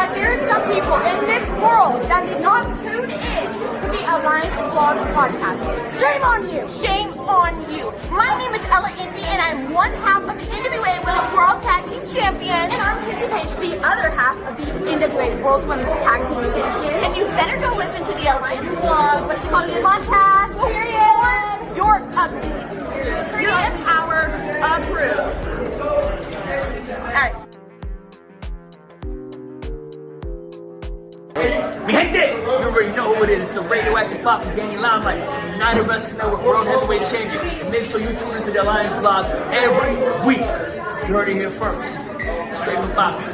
that there are some people in this world that did not tune in to the Alliance Vlog podcast. Shame on you! Shame on you. My name is Ella Indy, and I'm one half of the NWA Women's World Tag Team Champion. And I'm Kizzy Page, the other half of the NWA World Women's Tag Team Champion. And you better go listen to the Alliance Vlog, what is it called again? Podcast, period. Or you're ugly. You're power approved. Alright. Mi gente, you already know who it is. It's the radioactive pop and Danny Limelight, United Wrestling Network World Heavyweight Champion. And make sure you tune into the Alliance Vlog every week. You heard it here first. Straight from Poppy.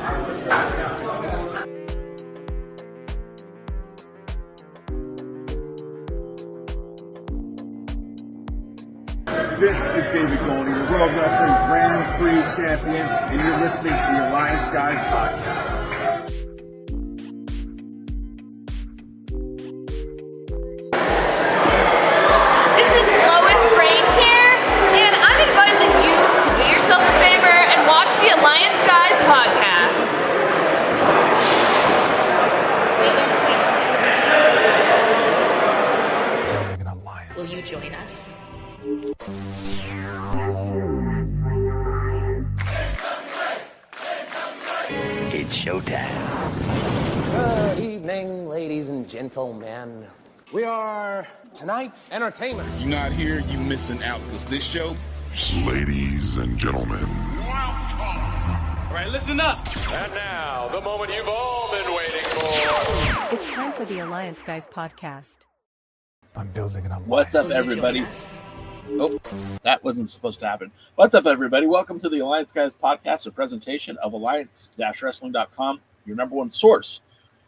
This is David Goldie, the World Wrestling Grand Prix Champion, and you're listening to the Alliance Guys Podcast. This is Lois Brain here, and I'm advising you to do yourself a favor and watch the Alliance Guys Podcast. Will you join us? It's showtime. Good evening, ladies and gentlemen. We are tonight's entertainment. You're not here, you missing out, because this show... Ladies and gentlemen. All right, listen up. And now, the moment you've all been waiting for. It's time for the Alliance Guys Podcast. I'm building an alliance. What's up, everybody? Oh, that wasn't supposed to happen. What's up, everybody? Welcome to the Alliance Guys Podcast, a presentation of alliance-wrestling.com, your number one source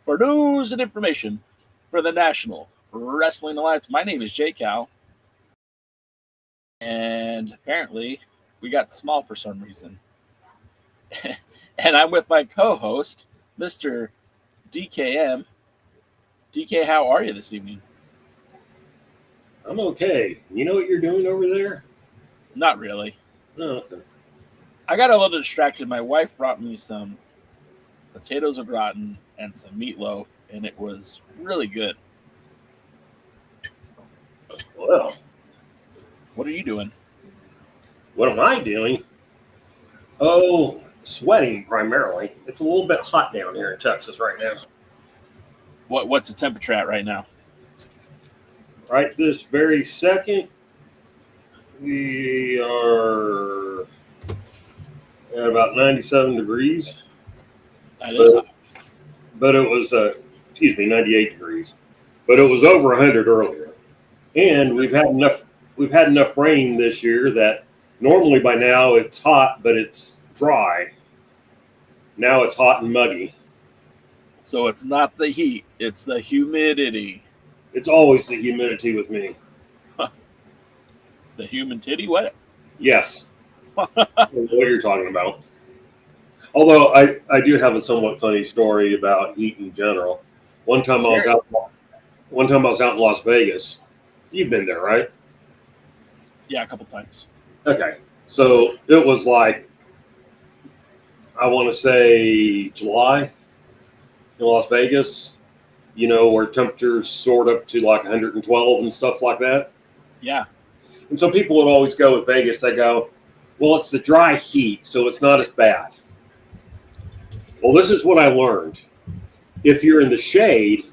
for news and information for the National Wrestling Alliance. My name is Jay Cow, and apparently we got small for some reason. And I'm with my co-host, Mr. DKM. DK, how are you this evening? I'm okay. You know what you're doing over there? Not really. Oh, okay. I got a little distracted. My wife brought me some potatoes au gratin and some meatloaf, and it was really good. Well, what are you doing? What am I doing? Oh, sweating primarily. It's a little bit hot down here in Texas right now. What's the temperature at right now? Right this very second, we are at about 97 degrees. That is hot. But it was, 98 degrees. But it was over 100 earlier. And we've had enough rain this year that normally by now it's hot, but it's dry. Now it's hot and muggy. So it's not the heat, it's the humidity. It's always the humidity with me. The human titty? What? Yes. I don't know what you're talking about. Although I do have a somewhat funny story about heat in general. One time I was out in Las Vegas. You've been there, right? Yeah, a couple times. Okay. So it was like, I want to say July in Las Vegas. You know, where temperatures soared up to like 112 and stuff like that. Yeah. And so people would always go with Vegas. They go, well, it's the dry heat, so it's not as bad. Well, this is what I learned. If you're in the shade,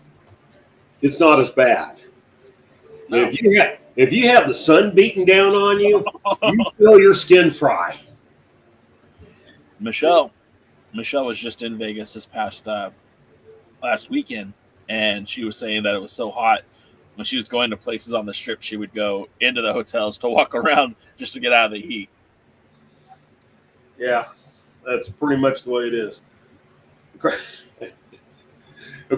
it's not as bad. No. If you have the sun beating down on you, you feel your skin fry. Michelle was just in Vegas this past last weekend. And she was saying that it was so hot when she was going to places on the strip, she would go into the hotels to walk around just to get out of the heat. Yeah, that's pretty much the way it is. Of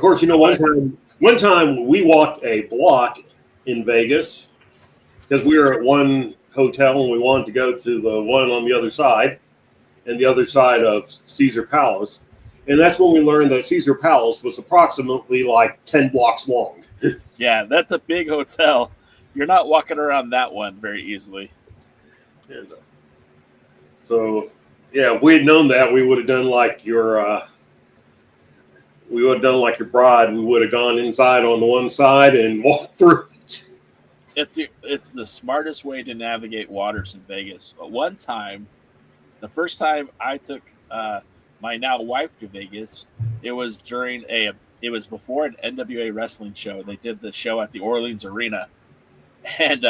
course, you know, one time we walked a block in Vegas because we were at one hotel and we wanted to go to the one on the other side and the other side of Caesar Palace. And that's when we learned that Caesar Palace was approximately like 10 blocks long. Yeah, that's a big hotel. You're not walking around that one very easily. And, so, yeah, if we had known that, we would have done like your we would have done like your bride. We would have gone inside on the one side and walked through. It's the smartest way to navigate waters in Vegas. But one time, the first time I took my now wife to Vegas, it was before an NWA wrestling show. They did the show at the Orleans Arena, and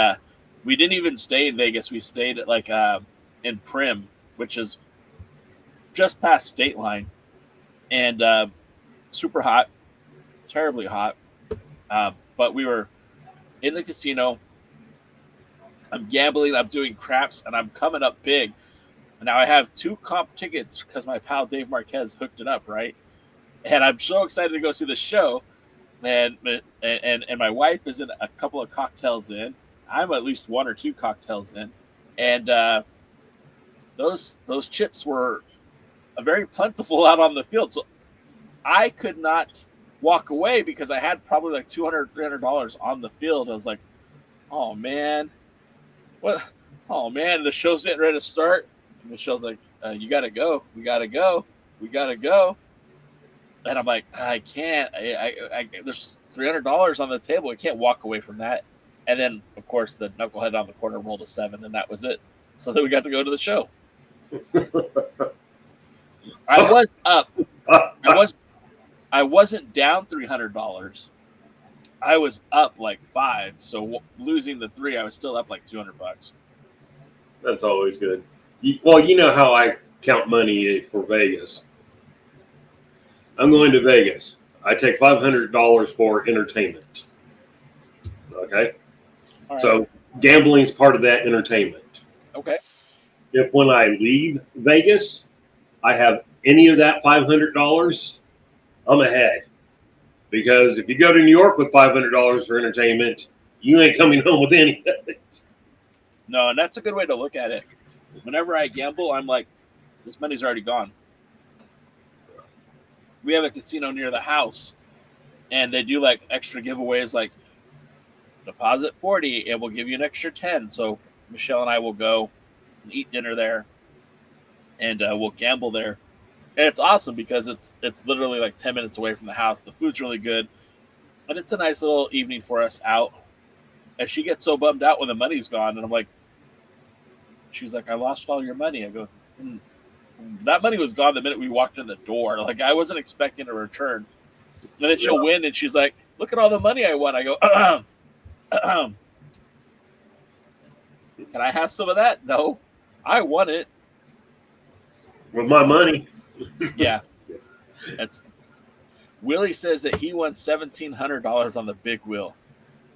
we didn't even stay in Vegas. We stayed at in Prim, which is just past State Line, and super hot, terribly hot. But we were in the casino. I'm gambling, I'm doing craps, and I'm coming up big. And now I have 2 comp tickets because my pal Dave Marquez hooked it up, right? And I'm so excited to go see the show. And my wife is in a couple of cocktails in. I'm at least 1 or 2 cocktails in. And those chips were very plentiful out on the field. So I could not walk away because I had probably like $200, $300 on the field. I was like, oh man, what? Oh man, the show's getting ready to start. And Michelle's like, you got to go. We got to go. We got to go. And I'm like, I can't. There's $300 on the table. I can't walk away from that. And then, of course, the knucklehead on the corner rolled a 7, and that was it. So then we got to go to the show. I was up. I wasn't down $300. I was up like 5. So losing the 3, I was still up like $200. That's always good. Well, you know how I count money for Vegas. I'm going to Vegas. I take $500 for entertainment. Okay? All right. So gambling is part of that entertainment. Okay. If when I leave Vegas, I have any of that $500, I'm ahead. Because if you go to New York with $500 for entertainment, you ain't coming home with any of it. No, and that's a good way to look at it. Whenever I gamble, I'm like, this money's already gone. We have a casino near the house, and they do like extra giveaways, like deposit 40, and we'll give you an extra 10. So Michelle and I will go and eat dinner there, and we'll gamble there. And it's awesome because it's literally like 10 minutes away from the house. The food's really good, and it's a nice little evening for us out. And she gets so bummed out when the money's gone, and I'm like, she's like, I lost all your money. I go, that money was gone the minute we walked in the door. Like, I wasn't expecting a return. And then she'll win, and she's like, look at all the money I won. I go, can I have some of that? No, I won it. With my money. Yeah. Willie says that he won $1,700 on the big wheel.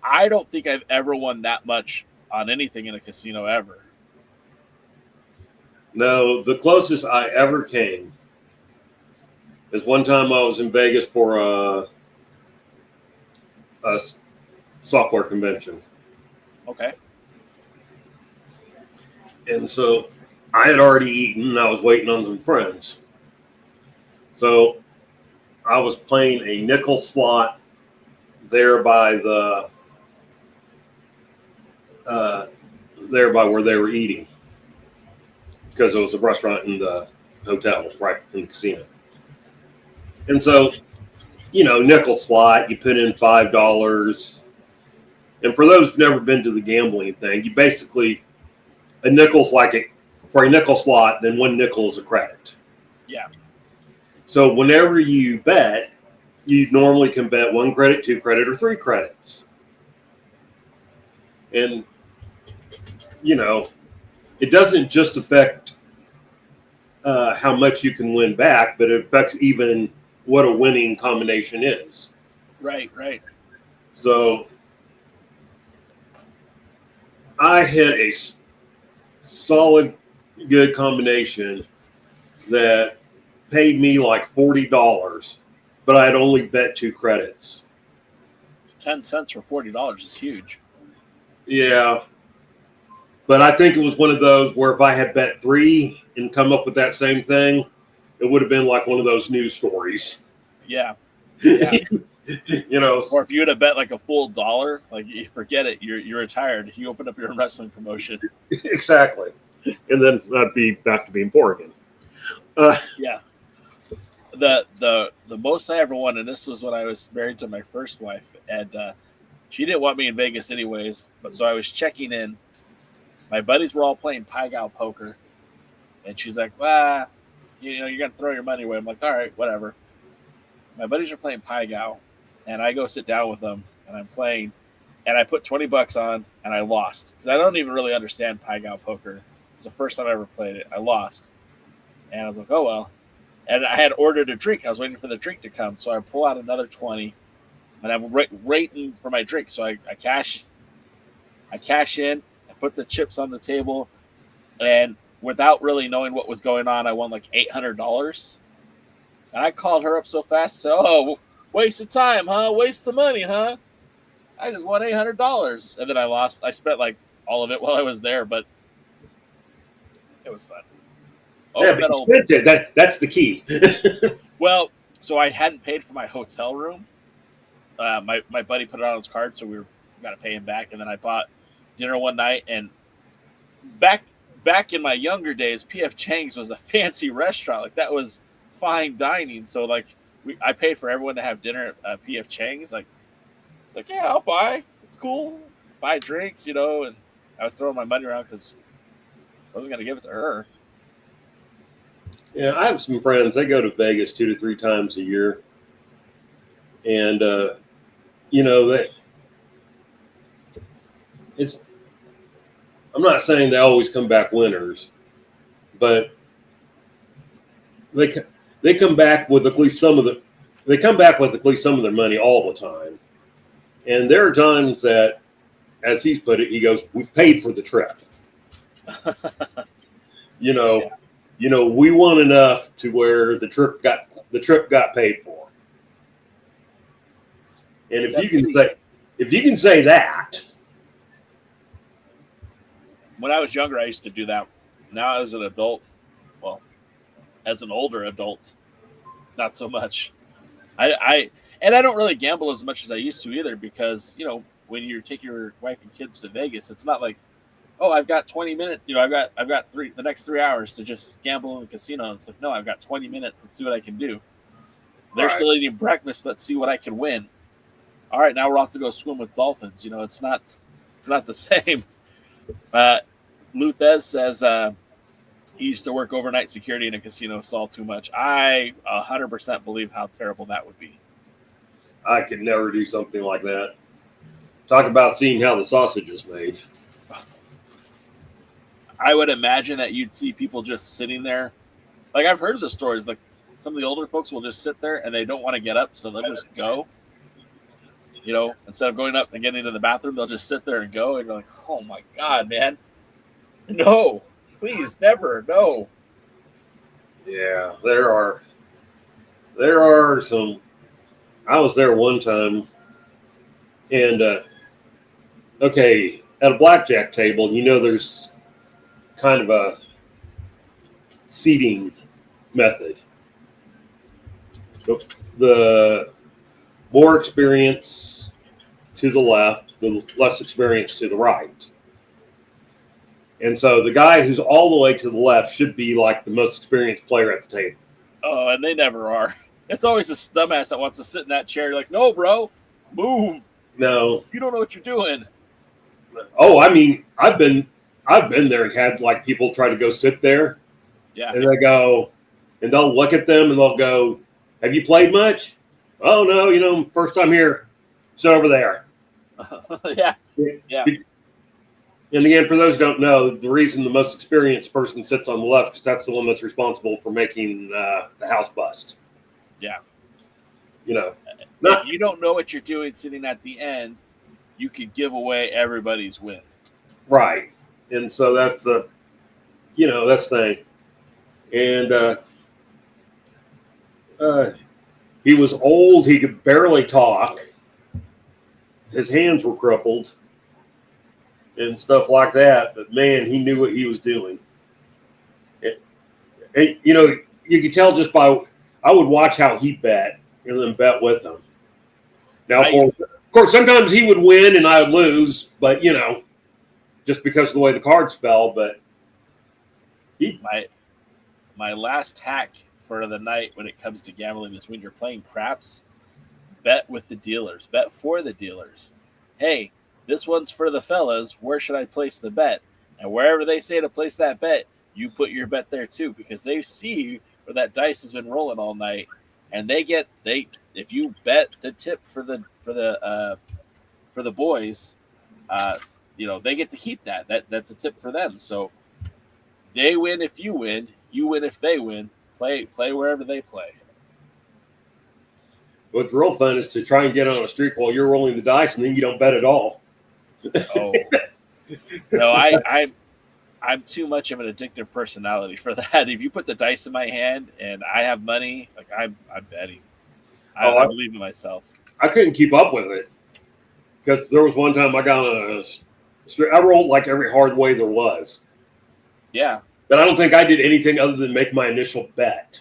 I don't think I've ever won that much on anything in a casino ever. No, the closest I ever came is one time I was in Vegas for a software convention. Okay. And so I had already eaten and I was waiting on some friends. So I was playing a nickel slot there by where they were eating. Because it was a restaurant and the hotel was right in the casino. And so, nickel slot, you put in $5. And for those who've never been to the gambling thing, you basically, a nickel's for a nickel slot, then 1 nickel is a credit. Yeah. So whenever you bet, you normally can bet 1 credit, 2 credit, or 3 credits. And, it doesn't just affect how much you can win back, but it affects even what a winning combination is. Right. So I hit a solid, good combination that paid me like $40, but I had only bet 2 credits. 10 cents for $40 is huge. Yeah. But I think it was one of those where if I had bet 3 and come up with that same thing, it would have been like one of those news stories. Yeah. Or if you would have bet like a full $1, like you forget it, you're retired. You opened up your own wrestling promotion. Exactly. And then I'd be back to being poor again. Yeah. the most I ever won, and this was when I was married to my first wife, and she didn't want me in Vegas anyways. But so I was checking in. My buddies were all playing Pai Gow poker, and she's like, "Well, you're gonna throw your money away." I'm like, "All right, whatever." My buddies are playing Pai Gow, and I go sit down with them, and I'm playing, and I put $20 on, and I lost because I don't even really understand Pai Gow poker. It's the first time I ever played it. I lost, and I was like, "Oh well." And I had ordered a drink. I was waiting for the drink to come, so I pull out another 20, and I'm waiting for my drink. So I cash in. I put the chips on the table, and without really knowing what was going on, I won like $800. And I called her up so fast, said, "Oh, waste of time, huh? Waste of money, huh? I just won $800." And then I lost. I spent like all of it while I was there, but it was fun. Yeah, but that's the key. Well, so I hadn't paid for my hotel room. My buddy put it on his card, so we got to pay him back. And then I bought dinner one night. And back in my younger days, P.F. Chang's was a fancy restaurant. Like that was fine dining. So like I paid for everyone to have dinner at P.F. Chang's. Like it's like, yeah, I'll buy. It's cool. Buy drinks, And I was throwing my money around because I wasn't gonna give it to her. Yeah, I have some friends. They go to Vegas 2 to 3 times a year, and I'm not saying they always come back winners, but they come back with at least some of their money all the time. And there are times that, as he's put it, he goes, "We've paid for the trip." We won enough to where the trip got paid for. And if you can say that. When I was younger, I used to do that. Now as an adult, as an older adult, not so much. I don't really gamble as much as I used to either because, when you take your wife and kids to Vegas, it's not like, "Oh, I've got 20 minutes. I've got the next 3 hours to just gamble in the casino." It's like, no, I've got 20 minutes. Let's see what I can do. They're still eating breakfast. Let's see what I can win. All right, now we're off to go swim with dolphins. It's not the same. Luthez says he used to work overnight security in a casino, saw too much. I 100% believe how terrible that would be. I could never do something like that. Talk about seeing how the sausage is made. I would imagine that you'd see people just sitting there. Like I've heard of the stories, like some of the older folks will just sit there and they don't want to get up, so they'll just go. Instead of going up and getting into the bathroom, they'll just sit there and go. And you're like, "Oh my God, man. No, please, never, no." Yeah, there are some. I was there one time, and at a blackjack table, there's kind of a seating method. The more experience to the left, the less experience to the right. And so the guy who's all the way to the left should be like the most experienced player at the table. Oh, and they never are. It's always a dumbass that wants to sit in that chair. You're like, "No, bro, move. No. You don't know what you're doing." Oh, I mean, I've been there and had like people try to go sit there. Yeah. And they go, and they'll look at them and they'll go, "Have you played much?" "Oh, no, first time here. Sit over there." Yeah. And again, for those who don't know, the reason the most experienced person sits on the left because that's the one that's responsible for making the house bust. Yeah. If you don't know what you're doing sitting at the end, you could give away everybody's win. Right. And so that's the thing. And he was old. He could barely talk. His hands were crippled and stuff like that. But, man, he knew what he was doing. And you could tell just by – I would watch how he bet and then bet with him. Now, of course, sometimes he would win and I would lose, but, just because of the way the cards fell. But my last hack for the night when it comes to gambling is when you're playing craps, bet with the dealers, bet for the dealers. Hey, this one's for the fellas. Where should I place the bet? And wherever they say to place that bet, you put your bet there too, because they see where that dice has been rolling all night, and if you bet the tip for the boys, they get to keep that. That's a tip for them. So they win if you win if they win. Play wherever they play. What's real fun is to try and get on a streak while you're rolling the dice, and then you don't bet at all. Oh no, I'm too much of an addictive personality for that. If you put the dice in my hand and I have money, like I'm betting. I believe in myself. I couldn't keep up with it because there was one time I got on a streak. I rolled like every hard way there was. Yeah. But I don't think I did anything other than make my initial bet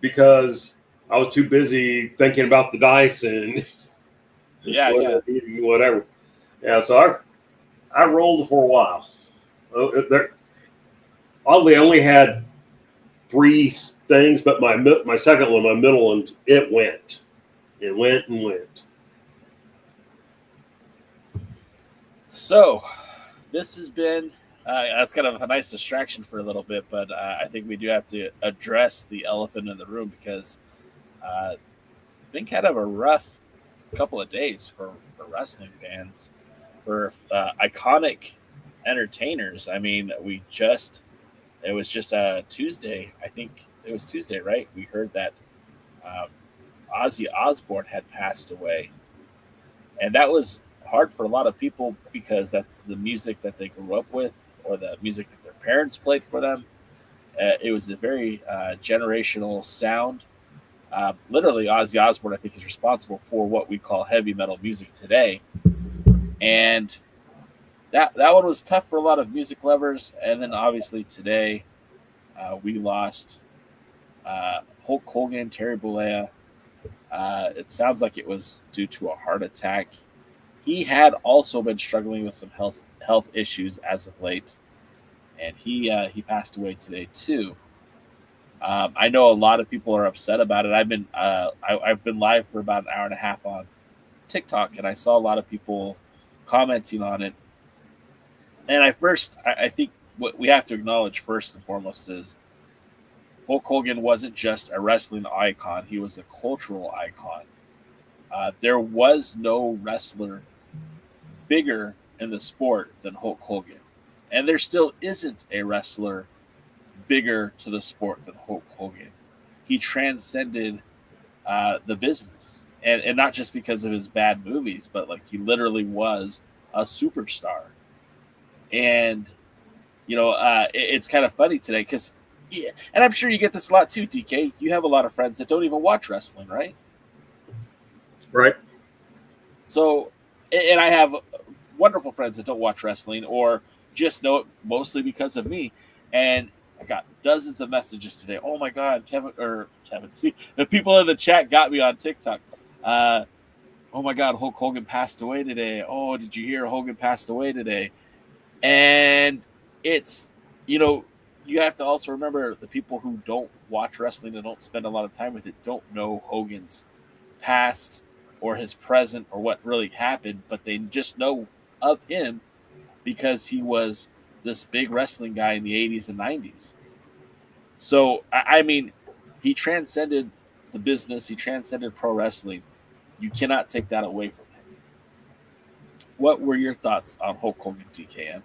because I was too busy thinking about the dice and whatever. Yeah, so I rolled for a while. Oddly, I only had 3 things, but my second one, my middle one, it went. It went and went. So this has been that's kind of a nice distraction for a little bit, but I think we do have to address the elephant in the room because it's been kind of a rough couple of days for wrestling fans, for iconic entertainers. I mean, it was just Tuesday. I think it was Tuesday, right? We heard that Ozzy Osbourne had passed away, and that was hard for a lot of people because that's the music that they grew up with, or the music that their parents played for them. It was a very generational sound. Literally, Ozzy Osbourne, I think, is responsible for what we call heavy metal music today. And that one was tough for a lot of music lovers. And then obviously today, we lost Hulk Hogan, Terry Bollea. It sounds like it was due to a heart attack. He had also been struggling with some health issues as of late, and he passed away today too. I know a lot of people are upset about it. I've been live for about an hour and a half on TikTok, and I saw a lot of people commenting on it. And I think what we have to acknowledge first and foremost is Hulk Hogan wasn't just a wrestling icon; he was a cultural icon. There was no wrestler bigger in the sport than Hulk Hogan, and there still isn't a wrestler bigger to the sport than Hulk Hogan. He transcended the business, and not just because of his bad movies, but like he literally was a superstar. And it's kind of funny today because, and I'm sure you get this a lot too, DK. You have a lot of friends that don't even watch wrestling, right? Right. So, and I have wonderful friends that don't watch wrestling or just know it mostly because of me. And I got dozens of messages today. Oh my God, Kevin, see, the people in the chat got me on TikTok. Oh my God, Hulk Hogan passed away today. Oh, did you hear Hogan passed away today? And it's, you have to also remember the people who don't watch wrestling and don't spend a lot of time with it don't know Hogan's past or his present or what really happened, but they just know of him because he was this big wrestling guy in the 80s and 90s. So, I mean, he transcended the business. He transcended pro wrestling. You cannot take that away from him. What were your thoughts on Hulk Hogan, DKM?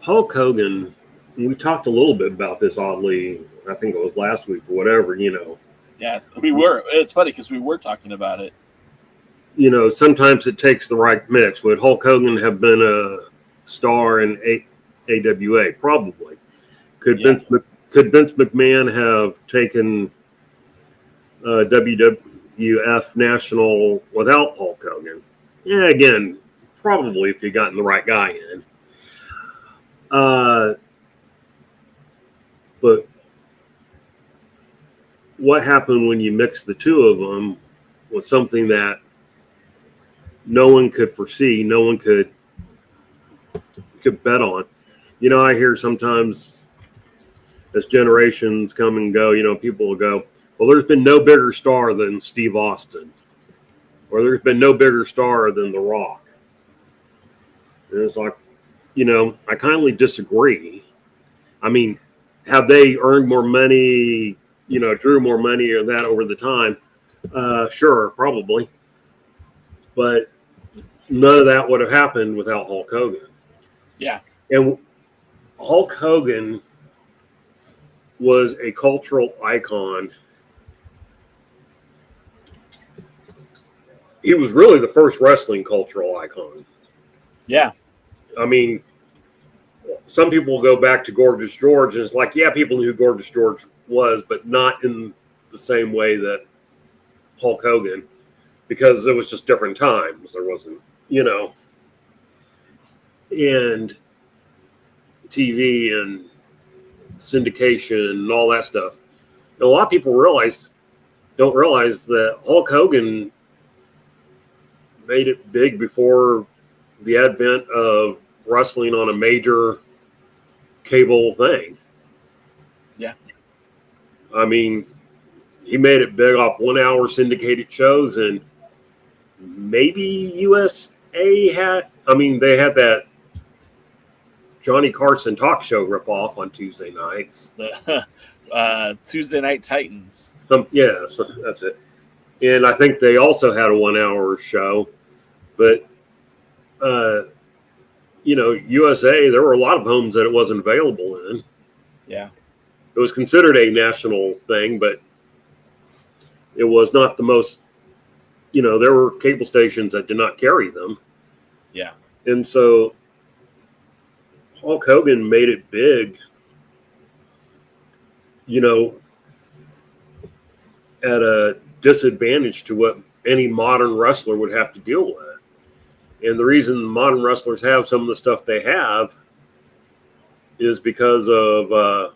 Hulk Hogan, we talked a little bit about this oddly, I think it was last week or whatever, Yeah, we were. It's funny because we were talking about it. Sometimes it takes the right mix. Would Hulk Hogan have been a star in AWA? Probably. Could Vince McMahon have taken WWF National without Hulk Hogan? Yeah, again, probably if you gotten the right guy in. But what happened when you mix the two of them with something that no one could foresee, no one could bet on? You know, I hear sometimes as generations come and go, you know, people will go, well, there's been no bigger star than Steve Austin, or there's been no bigger star than The Rock. And it's like, you know, I kindly disagree. I mean, have they earned more money, you know, drew more money or that over the time? Sure, probably. But none of that would have happened without Hulk Hogan. Yeah. And Hulk Hogan was a cultural icon. He was really the first wrestling cultural icon. Yeah. I mean, some people will go back to Gorgeous George, and it's like, yeah, people knew who Gorgeous George was, but not in the same way that Hulk Hogan, because it was just different times. There wasn't, you know, and TV and syndication and all that stuff. And a lot of people don't realize that Hulk Hogan made it big before the advent of wrestling on a major cable thing. Yeah. I mean, he made it big off 1 hour syndicated shows, and maybe USA they had that Johnny Carson talk show ripoff on Tuesday nights. Tuesday Night Titans. So that's it. And I think they also had a 1 hour show, but you know, USA, there were a lot of homes that it wasn't available in. Yeah. It was considered a national thing, but it was not the most, you know, there were cable stations that did not carry them. Yeah. And so Hulk Hogan made it big, you know, at a disadvantage to what any modern wrestler would have to deal with. And the reason modern wrestlers have some of the stuff they have is because of what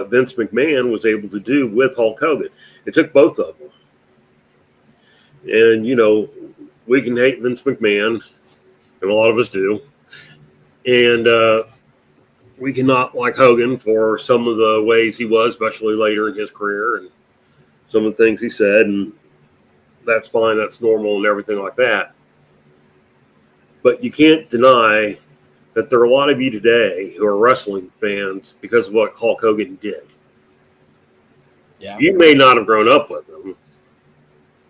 Vince McMahon was able to do with Hulk Hogan. It took both of them. And, you know, we can hate Vince McMahon, and a lot of us do. And we cannot like Hogan for some of the ways he was, especially later in his career, and some of the things he said. And that's fine, that's normal, and everything like that. But you can't deny that there are a lot of you today who are wrestling fans because of what Hulk Hogan did. Yeah. You may not have grown up with him.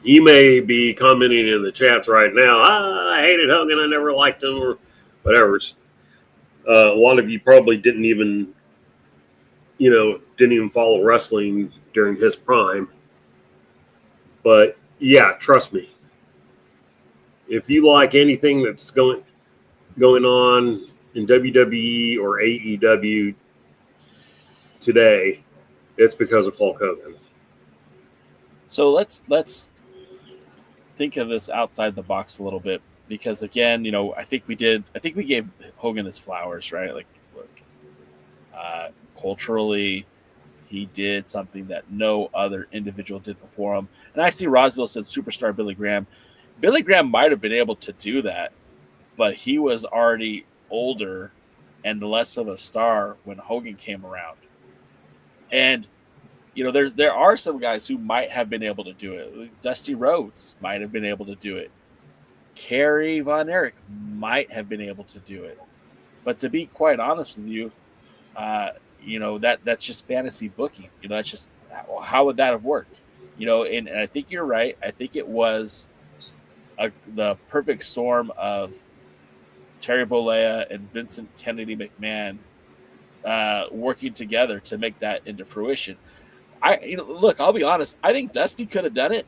You may be commenting in the chats right now, I hated Hogan, I never liked him, or whatever. A lot of you probably didn't even follow wrestling during his prime. But yeah, trust me. If you like anything that's going on in WWE or AEW today, it's because of Hulk Hogan. So let's think of this outside the box a little bit, because again, you know, I think we gave Hogan his flowers, right? Like, look, culturally, he did something that no other individual did before him. And I see Roswell said superstar Billy Graham. Billy Graham might have been able to do that, but he was already older and less of a star when Hogan came around. And, you know, there are some guys who might have been able to do it. Dusty Rhodes might have been able to do it. Kerry Von Erich might have been able to do it. But to be quite honest with you, you know, that's just fantasy booking. You know, that's just, how would that have worked? You know, and I think you're right. I think it was the perfect storm of Terry Bollea and Vincent Kennedy McMahon working together to make that into fruition. Look, I'll be honest. I think Dusty could have done it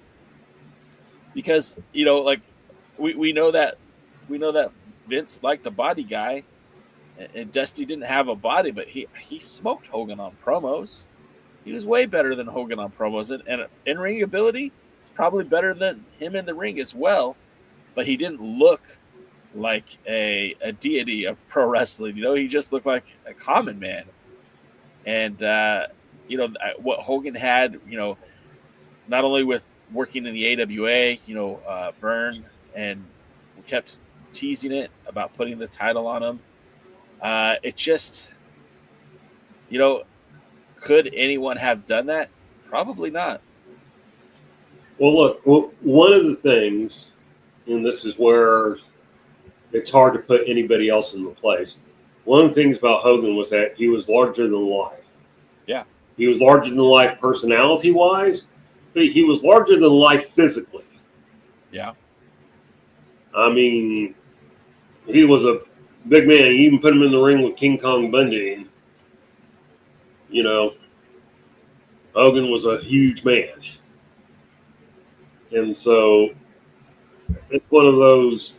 because, you know, like we know that Vince liked a body guy, and Dusty didn't have a body, but he smoked Hogan on promos. He was way better than Hogan on promos, and in-ring ability is probably better than him in the ring as well. But he didn't look like a deity of pro wrestling. You know, he just looked like a common man. And you know what Hogan had, you know, not only with working in the AWA, you know, Vern and kept teasing it about putting the title on him. It just, could anyone have done that? Probably not. Well, look, one of the things, and this is where it's hard to put anybody else in the place. One of the things about Hogan was that he was larger than life. Yeah. He was larger than life personality-wise, but he was larger than life physically. Yeah. I mean, he was a big man. You even put him in the ring with King Kong Bundy. And, Hogan was a huge man. And so it's one of those,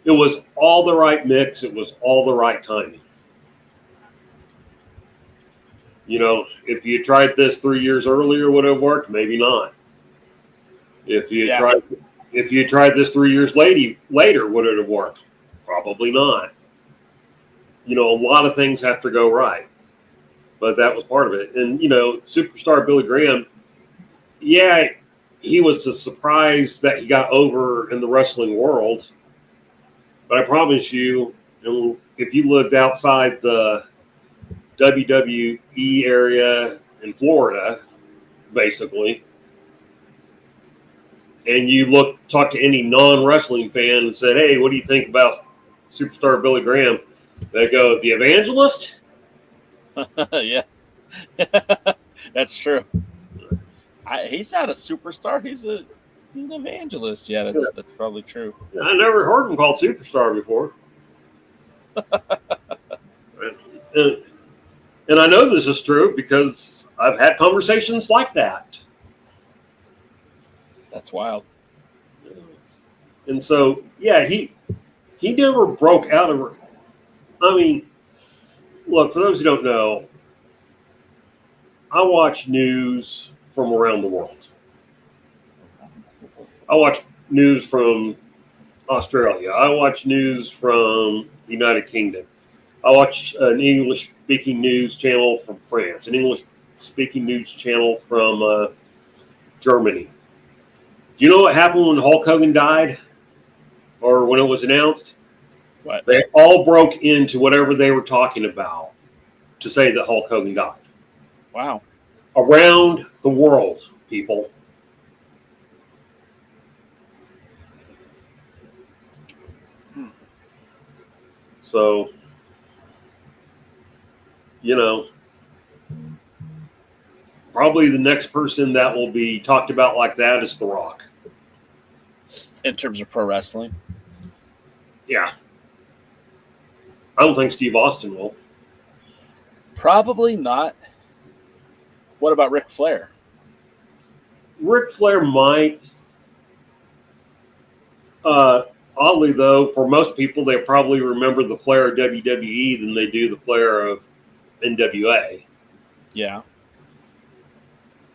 it was all the right mix. It was all the right timing. If you tried this 3 years earlier, would it have worked? Maybe not. If you tried this 3 years later, would it have worked? Probably not. A lot of things have to go right. But that was part of it. And, superstar Billy Graham, yeah, he was a surprise that he got over in the wrestling world. But I promise you, if you lived outside the WWE area in Florida, basically, and you talk to any non-wrestling fan and said, hey, what do you think about superstar Billy Graham? They go, the evangelist? Yeah. That's true. He's not a superstar. He's an evangelist. Yeah, that's probably true. I never heard him called superstar before. And I know this is true because I've had conversations like that. That's wild. And so, yeah, he never broke out of. I mean, look, for those who don't know, I watch news from around the world. I watch news from Australia. I watch news from the United Kingdom. I watch an English-speaking news channel from France, an English-speaking news channel from Germany. Do you know what happened when Hulk Hogan died, or when it was announced? What? They all broke into whatever they were talking about to say that Hulk Hogan died. Wow. Around the world, people. So, probably the next person that will be talked about like that is The Rock. In terms of pro wrestling? Yeah. I don't think Steve Austin will. Probably not. What about Ric Flair? Ric Flair might. Oddly, though, for most people, they probably remember the Flair of WWE than they do the Flair of NWA. Yeah.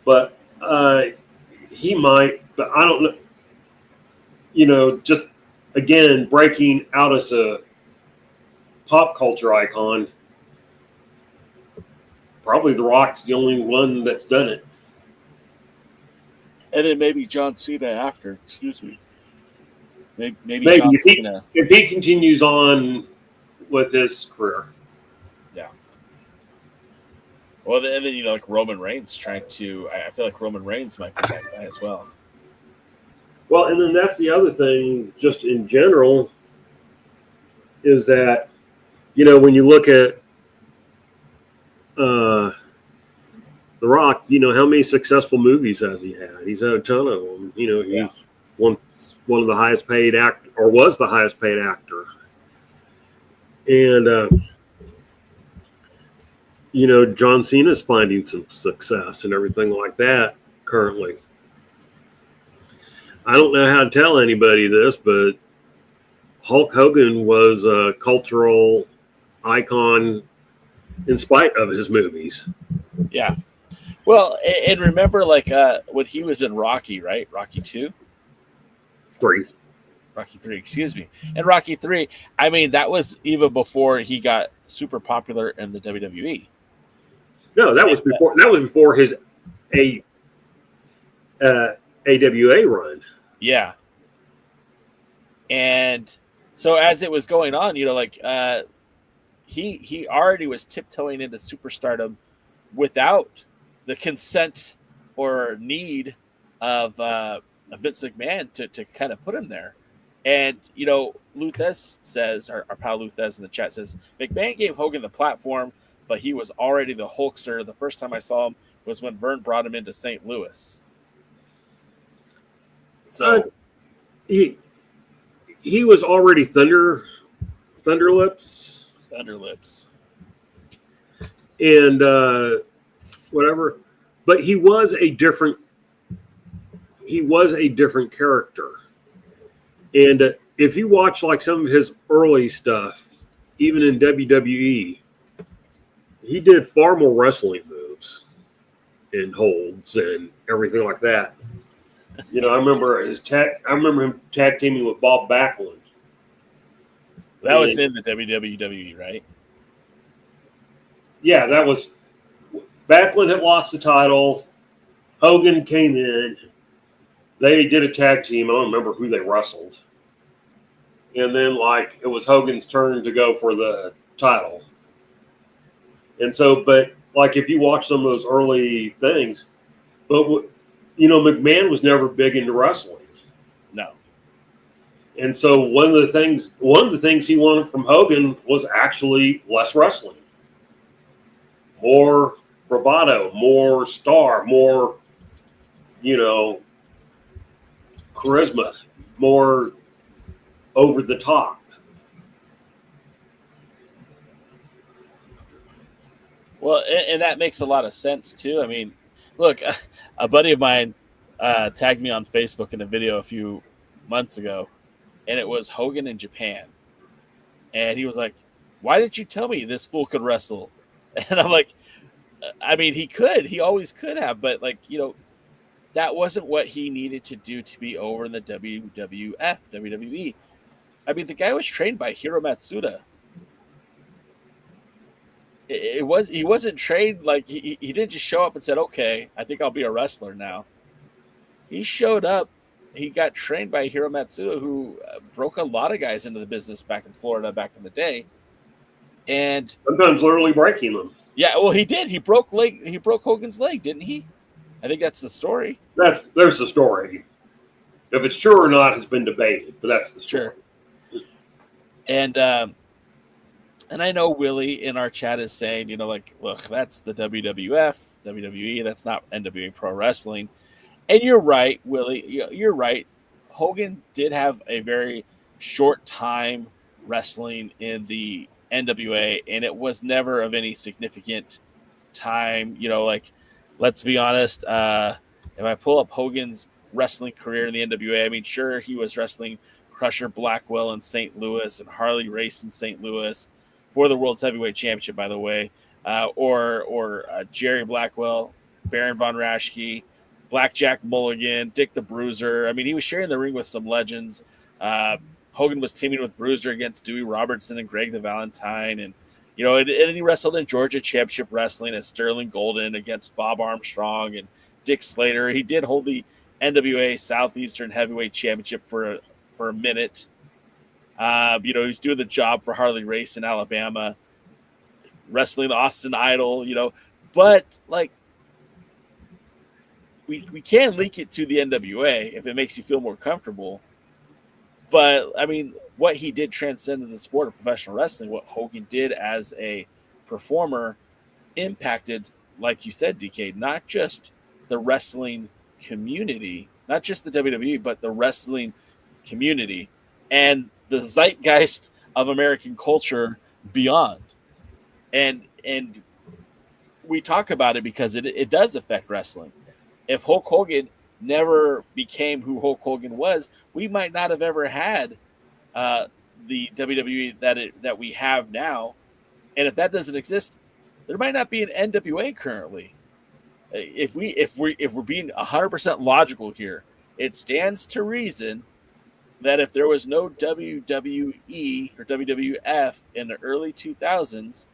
But he might, but I don't know. Just, again, breaking out as a pop culture icon, probably The Rock's the only one that's done it. And then maybe John Cena after. Excuse me. Maybe John Cena. If he continues on with his career. Yeah. Well, and then, like Roman Reigns trying to. I feel like Roman Reigns might be that guy as well. Well, and then that's the other thing, just in general, is that, when you look at The Rock, how many successful movies has he had? He's had a ton of them. He's one of the highest paid actor, or was the highest paid actor. And, John Cena's finding some success and everything like that currently. I don't know how to tell anybody this, but Hulk Hogan was a cultural icon in spite of his movies. Yeah. Well, and remember, when he was in Rocky, right? Rocky 2? 3. Rocky 3, excuse me. And Rocky 3, I mean, that was even before he got super popular in the WWE. No, that was before his AWA run. Yeah. And So as it was going on, he already was tiptoeing into superstardom without the consent or need of Vince McMahon to kind of put him there. And, Luthez says, our pal Luthez in the chat says, McMahon gave Hogan the platform, but he was already the Hulkster. The first time I saw him was when Vern brought him into St. Louis. So he was already Thunderlips. Thunderlips. And whatever. But he was a different character. And if you watch like some of his early stuff, even in WWE, he did far more wrestling moves and holds and everything like that. I remember him tag teaming with Bob Backlund. That was in the WWE, right? Yeah, that was Backlund had lost the title. Hogan came in. They did a tag team. I don't remember who they wrestled. And then, it was Hogan's turn to go for the title. And so, if you watch some of those early things, McMahon was never big into wrestling. No. And so one of the things he wanted from Hogan was actually less wrestling. More bravado, more star, more, charisma, more over the top. Well, and that makes a lot of sense too. I mean, look, a buddy of mine tagged me on Facebook in a video a few months ago, and it was Hogan in Japan. And he was like, "Why didn't you tell me this fool could wrestle?" And I'm like, I mean, he could. He always could have. But, that wasn't what he needed to do to be over in the WWE. I mean, the guy was trained by Hiro Matsuda. He wasn't trained he didn't just show up and said, "Okay, I think I'll be a wrestler now." He showed up. He got trained by Hiro Matsuda, who broke a lot of guys into the business back in Florida back in the day, and sometimes literally breaking them. Yeah, well, he did. He broke Hogan's leg, didn't he? I think that's the story. There's the story. If it's true or not has been debated, but that's the story. Sure. And I know Willie in our chat is saying, look, that's the WWF, WWE. That's not NWA Pro Wrestling. And you're right, Willie. You're right. Hogan did have a very short time wrestling in the NWA, and it was never of any significant time. Let's be honest. If I pull up Hogan's wrestling career in the NWA, I mean, sure, he was wrestling Crusher Blackwell in St. Louis and Harley Race in St. Louis for the World's Heavyweight Championship, by the way, or Jerry Blackwell, Baron Von Raschke, Blackjack Mulligan, Dick the Bruiser. I mean, he was sharing the ring with some legends. Hogan was teaming with Bruiser against Dewey Robertson and Greg the Valentine. And then he wrestled in Georgia Championship Wrestling as Sterling Golden against Bob Armstrong and Dick Slater. He did hold the NWA Southeastern Heavyweight Championship for a minute. He was doing the job for Harley Race in Alabama, wrestling Austin Idol, but we can link it to the NWA if it makes you feel more comfortable. But I mean, what he did transcended the sport of professional wrestling. What Hogan did as a performer impacted, like you said, DK, not just the wrestling community, not just the WWE, but the wrestling community and the zeitgeist of American culture beyond. And we talk about it because it does affect wrestling. If Hulk Hogan never became who Hulk Hogan was, we might not have ever had the WWE that we have now. And if that doesn't exist, there might not be an NWA currently. If we're being 100% logical here, it stands to reason that if there was no WWE or WWF in the early 2000s,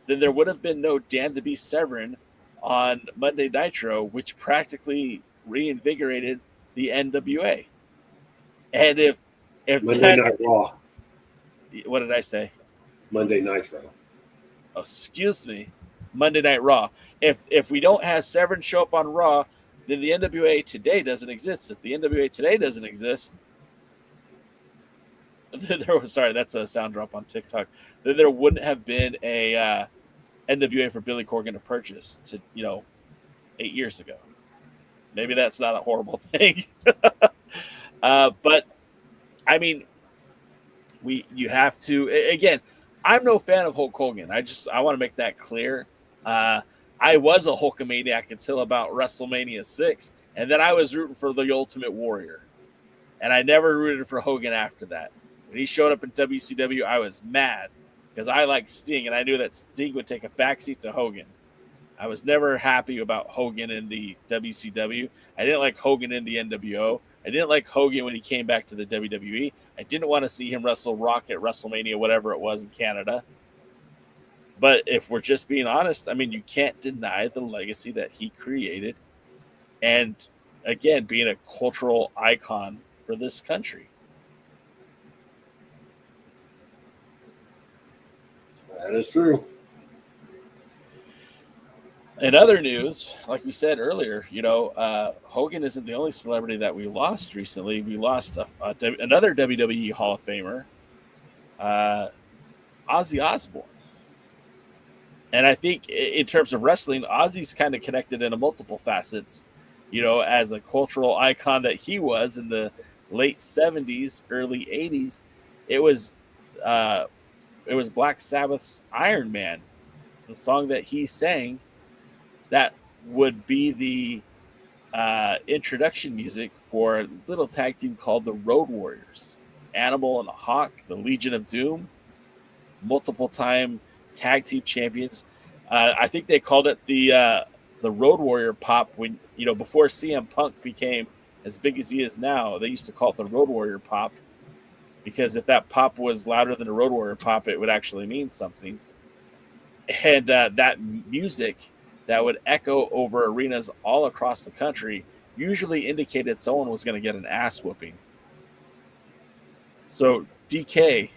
then there would have been no Dan the Beast Severn on Monday Nitro, which practically reinvigorated the NWA. And if Monday Night Raw. What did I say? Monday Nitro. Oh, excuse me. Monday Night Raw. If we don't have Severn show up on Raw, then the NWA Today doesn't exist. If the NWA Today doesn't exist, sorry, that's a sound drop on TikTok. Then there wouldn't have been a NWA for Billy Corgan to purchase 8 years ago. Maybe that's not a horrible thing. But I mean, you have to, again, I'm no fan of Hulk Hogan. I want to make that clear. I was a Hulkamaniac until about WrestleMania 6, and then I was rooting for the Ultimate Warrior. And I never rooted for Hogan after that. When he showed up in WCW, I was mad because I liked Sting, and I knew that Sting would take a backseat to Hogan. I was never happy about Hogan in the WCW. I didn't like Hogan in the NWO. I didn't like Hogan when he came back to the WWE. I didn't want to see him wrestle Rock at WrestleMania, whatever it was in Canada. But if we're just being honest, I mean, you can't deny the legacy that he created. And again, being a cultural icon for this country. That is true. In other news, like we said earlier, Hogan isn't the only celebrity that we lost recently. We lost another WWE Hall of Famer, Ozzy Osbourne. And I think in terms of wrestling, Ozzy's kind of connected in multiple facets, as a cultural icon that he was in the late 70s, early 80s. It was Black Sabbath's Iron Man, the song that he sang. That would be the introduction music for a little tag team called the Road Warriors. Animal and the Hawk, the Legion of Doom, multiple-time tag team champions. I think they called it the Road Warrior pop when, before CM Punk became as big as he is now. They used to call it the Road Warrior pop because if that pop was louder than a Road Warrior pop, it would actually mean something. And that music that would echo over arenas all across the country usually indicated someone was going to get an ass whooping. So, DK,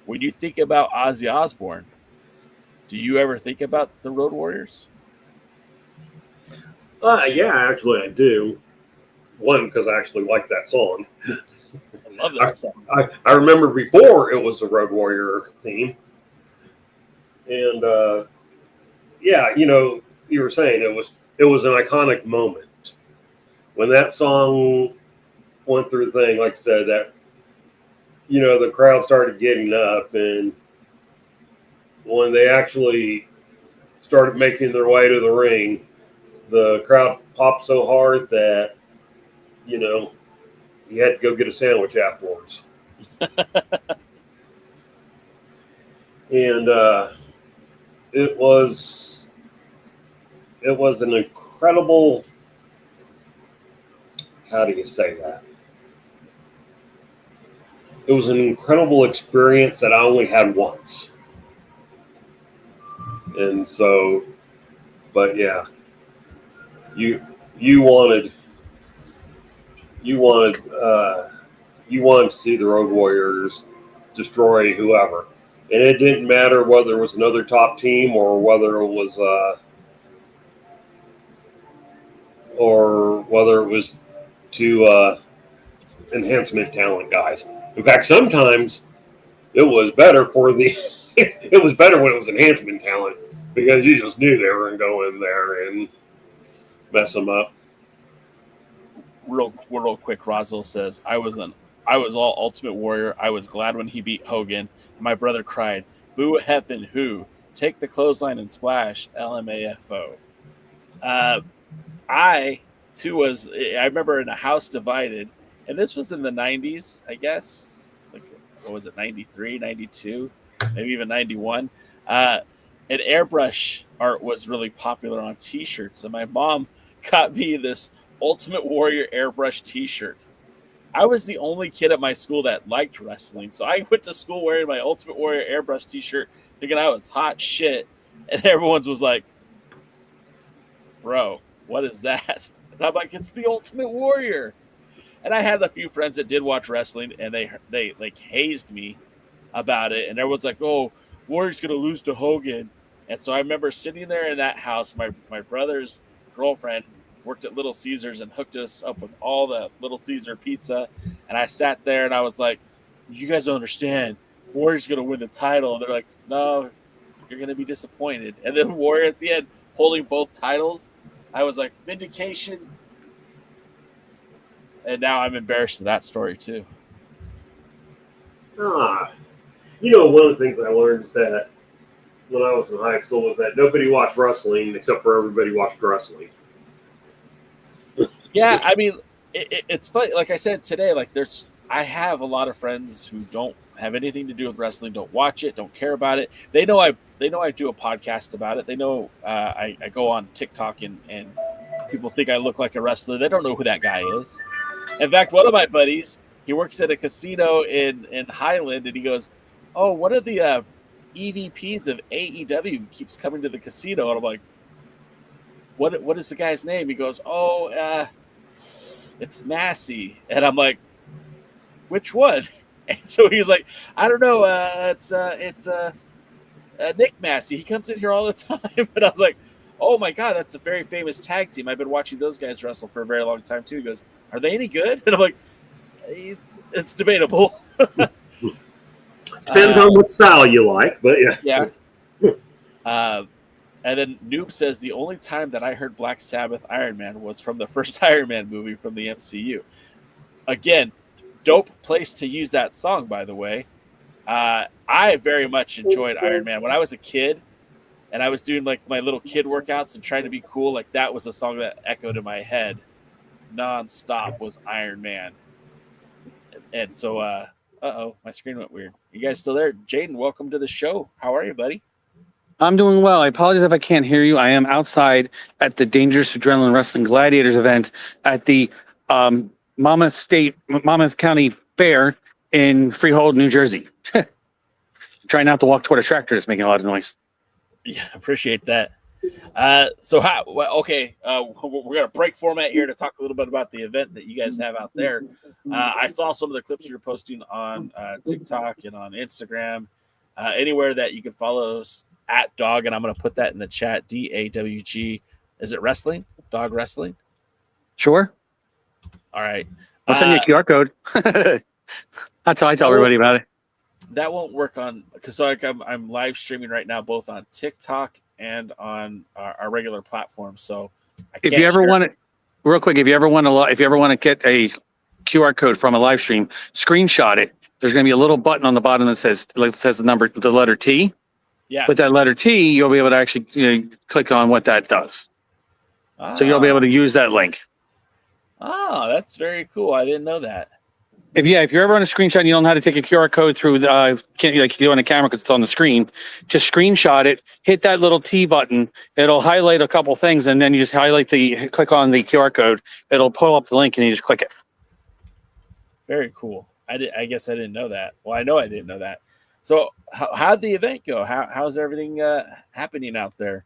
when you think about Ozzy Osbourne, do you ever think about the Road Warriors? Yeah, actually I do. One, because I actually like that song. I love that song. I remember before it was the Road Warrior theme. And, yeah, you were saying it was an iconic moment. When that song went through the thing, like I said, that, the crowd started getting up, and when they actually started making their way to the ring, the crowd popped so hard that, you had to go get a sandwich afterwards. And it was an incredible, how do you say that? It was an incredible experience that I only had once. And so, but yeah, you wanted to see the Road Warriors destroy whoever. And it didn't matter whether it was another top team or whether it was two enhancement talent guys. In fact, sometimes it was better it was better when it was enhancement talent because you just knew they were going to go in there and mess them up. Real quick, Roswell says, I was all Ultimate Warrior. I was glad when he beat Hogan. My brother cried, boo heaven who, take the clothesline and splash, LMAFO. I remember in a house divided, and this was in the 90s, I guess. Like, what was it, 93, 92, maybe even 91. And airbrush art was really popular on T-shirts, and my mom got me this Ultimate Warrior airbrush T-shirt. I was the only kid at my school that liked wrestling, so I went to school wearing my Ultimate Warrior airbrush T-shirt, thinking I was hot shit, and everyone's was like, bro, what is that? And I'm like, it's the Ultimate Warrior. And I had a few friends that did watch wrestling, and they like hazed me about it, and everyone's like, "Oh, Warrior's gonna lose to Hogan." And so I remember sitting there in that house. My brother's girlfriend worked at Little Caesars and hooked us up with all the Little Caesar pizza, and I sat there and I was like, "You guys don't understand. Warrior's gonna win the title." And they're like, "No, you're gonna be disappointed." And then Warrior at the end holding both titles, I was like, vindication. And now I'm embarrassed of that story too. One of the things I learned is that when I was in high school was that nobody watched wrestling except for everybody watched wrestling. Yeah, I mean, it's funny. Like I said today, I have a lot of friends who don't have anything to do with wrestling, don't watch it, don't care about it. They know I do a podcast about it. They know I go on TikTok and people think I look like a wrestler. They don't know who that guy is. In fact, one of my buddies, he works at a casino in Highland, and he goes, "Oh, one of the EVPs of AEW keeps coming to the casino." And I'm like, what is the guy's name? He goes, "Oh, it's Massey." And I'm like, "Which one?" And so he's like, "I don't know. It's Nick Massey. He comes in here all the time." And I was like, "Oh my God, that's a very famous tag team. I've been watching those guys wrestle for a very long time too." He goes, "Are they any good?" And I'm like, "It's debatable." Depends on what style you like, but yeah. Yeah. And then Noob says the only time that I heard Black Sabbath Iron Man was from the first Iron Man movie from the MCU. Again, dope place to use that song, by the way. I very much enjoyed Iron Man. When I was a kid and I was doing like my little kid workouts and trying to be cool, like that was a song that echoed in my head nonstop was Iron Man. And so, my screen went weird. You guys still there? Jaden, welcome to the show. How are you, buddy? I'm doing well. I apologize if I can't hear you. I am outside at the Dangerous Adrenaline Wrestling Gladiators event at the Monmouth County Fair in Freehold, New Jersey. Try not to walk toward a tractor that's making a lot of noise. Yeah, appreciate that. So we're gonna break format here to talk a little bit about the event that you guys have out there. I saw some of the clips you're posting on TikTok and on Instagram, anywhere that you can follow us at Dog, and I'm gonna put that in the chat. DAWG. Is it wrestling? Dog Wrestling? Sure. All right. I'll send you a QR code. That's how I tell everybody about it. That won't work on because I'm live streaming right now, both on TikTok and on our regular platform. So if you ever want to, real quick, if you ever want to get a QR code from a live stream, screenshot it. There's going to be a little button on the bottom that says the letter T. Yeah. With that letter T, you'll be able to actually click on what that does. So you'll be able to use that link. Oh, that's very cool. I didn't know that. If you're ever on a screenshot and you don't know how to take a QR code through can't you do it on the camera because it's on the screen, just screenshot it, hit that little T button, it'll highlight a couple things, and then you just click on the QR code, it'll pull up the link and you just click it. Very cool. I guess I didn't know that. Well, I know I didn't know that. So how'd the event go? How's everything happening out there?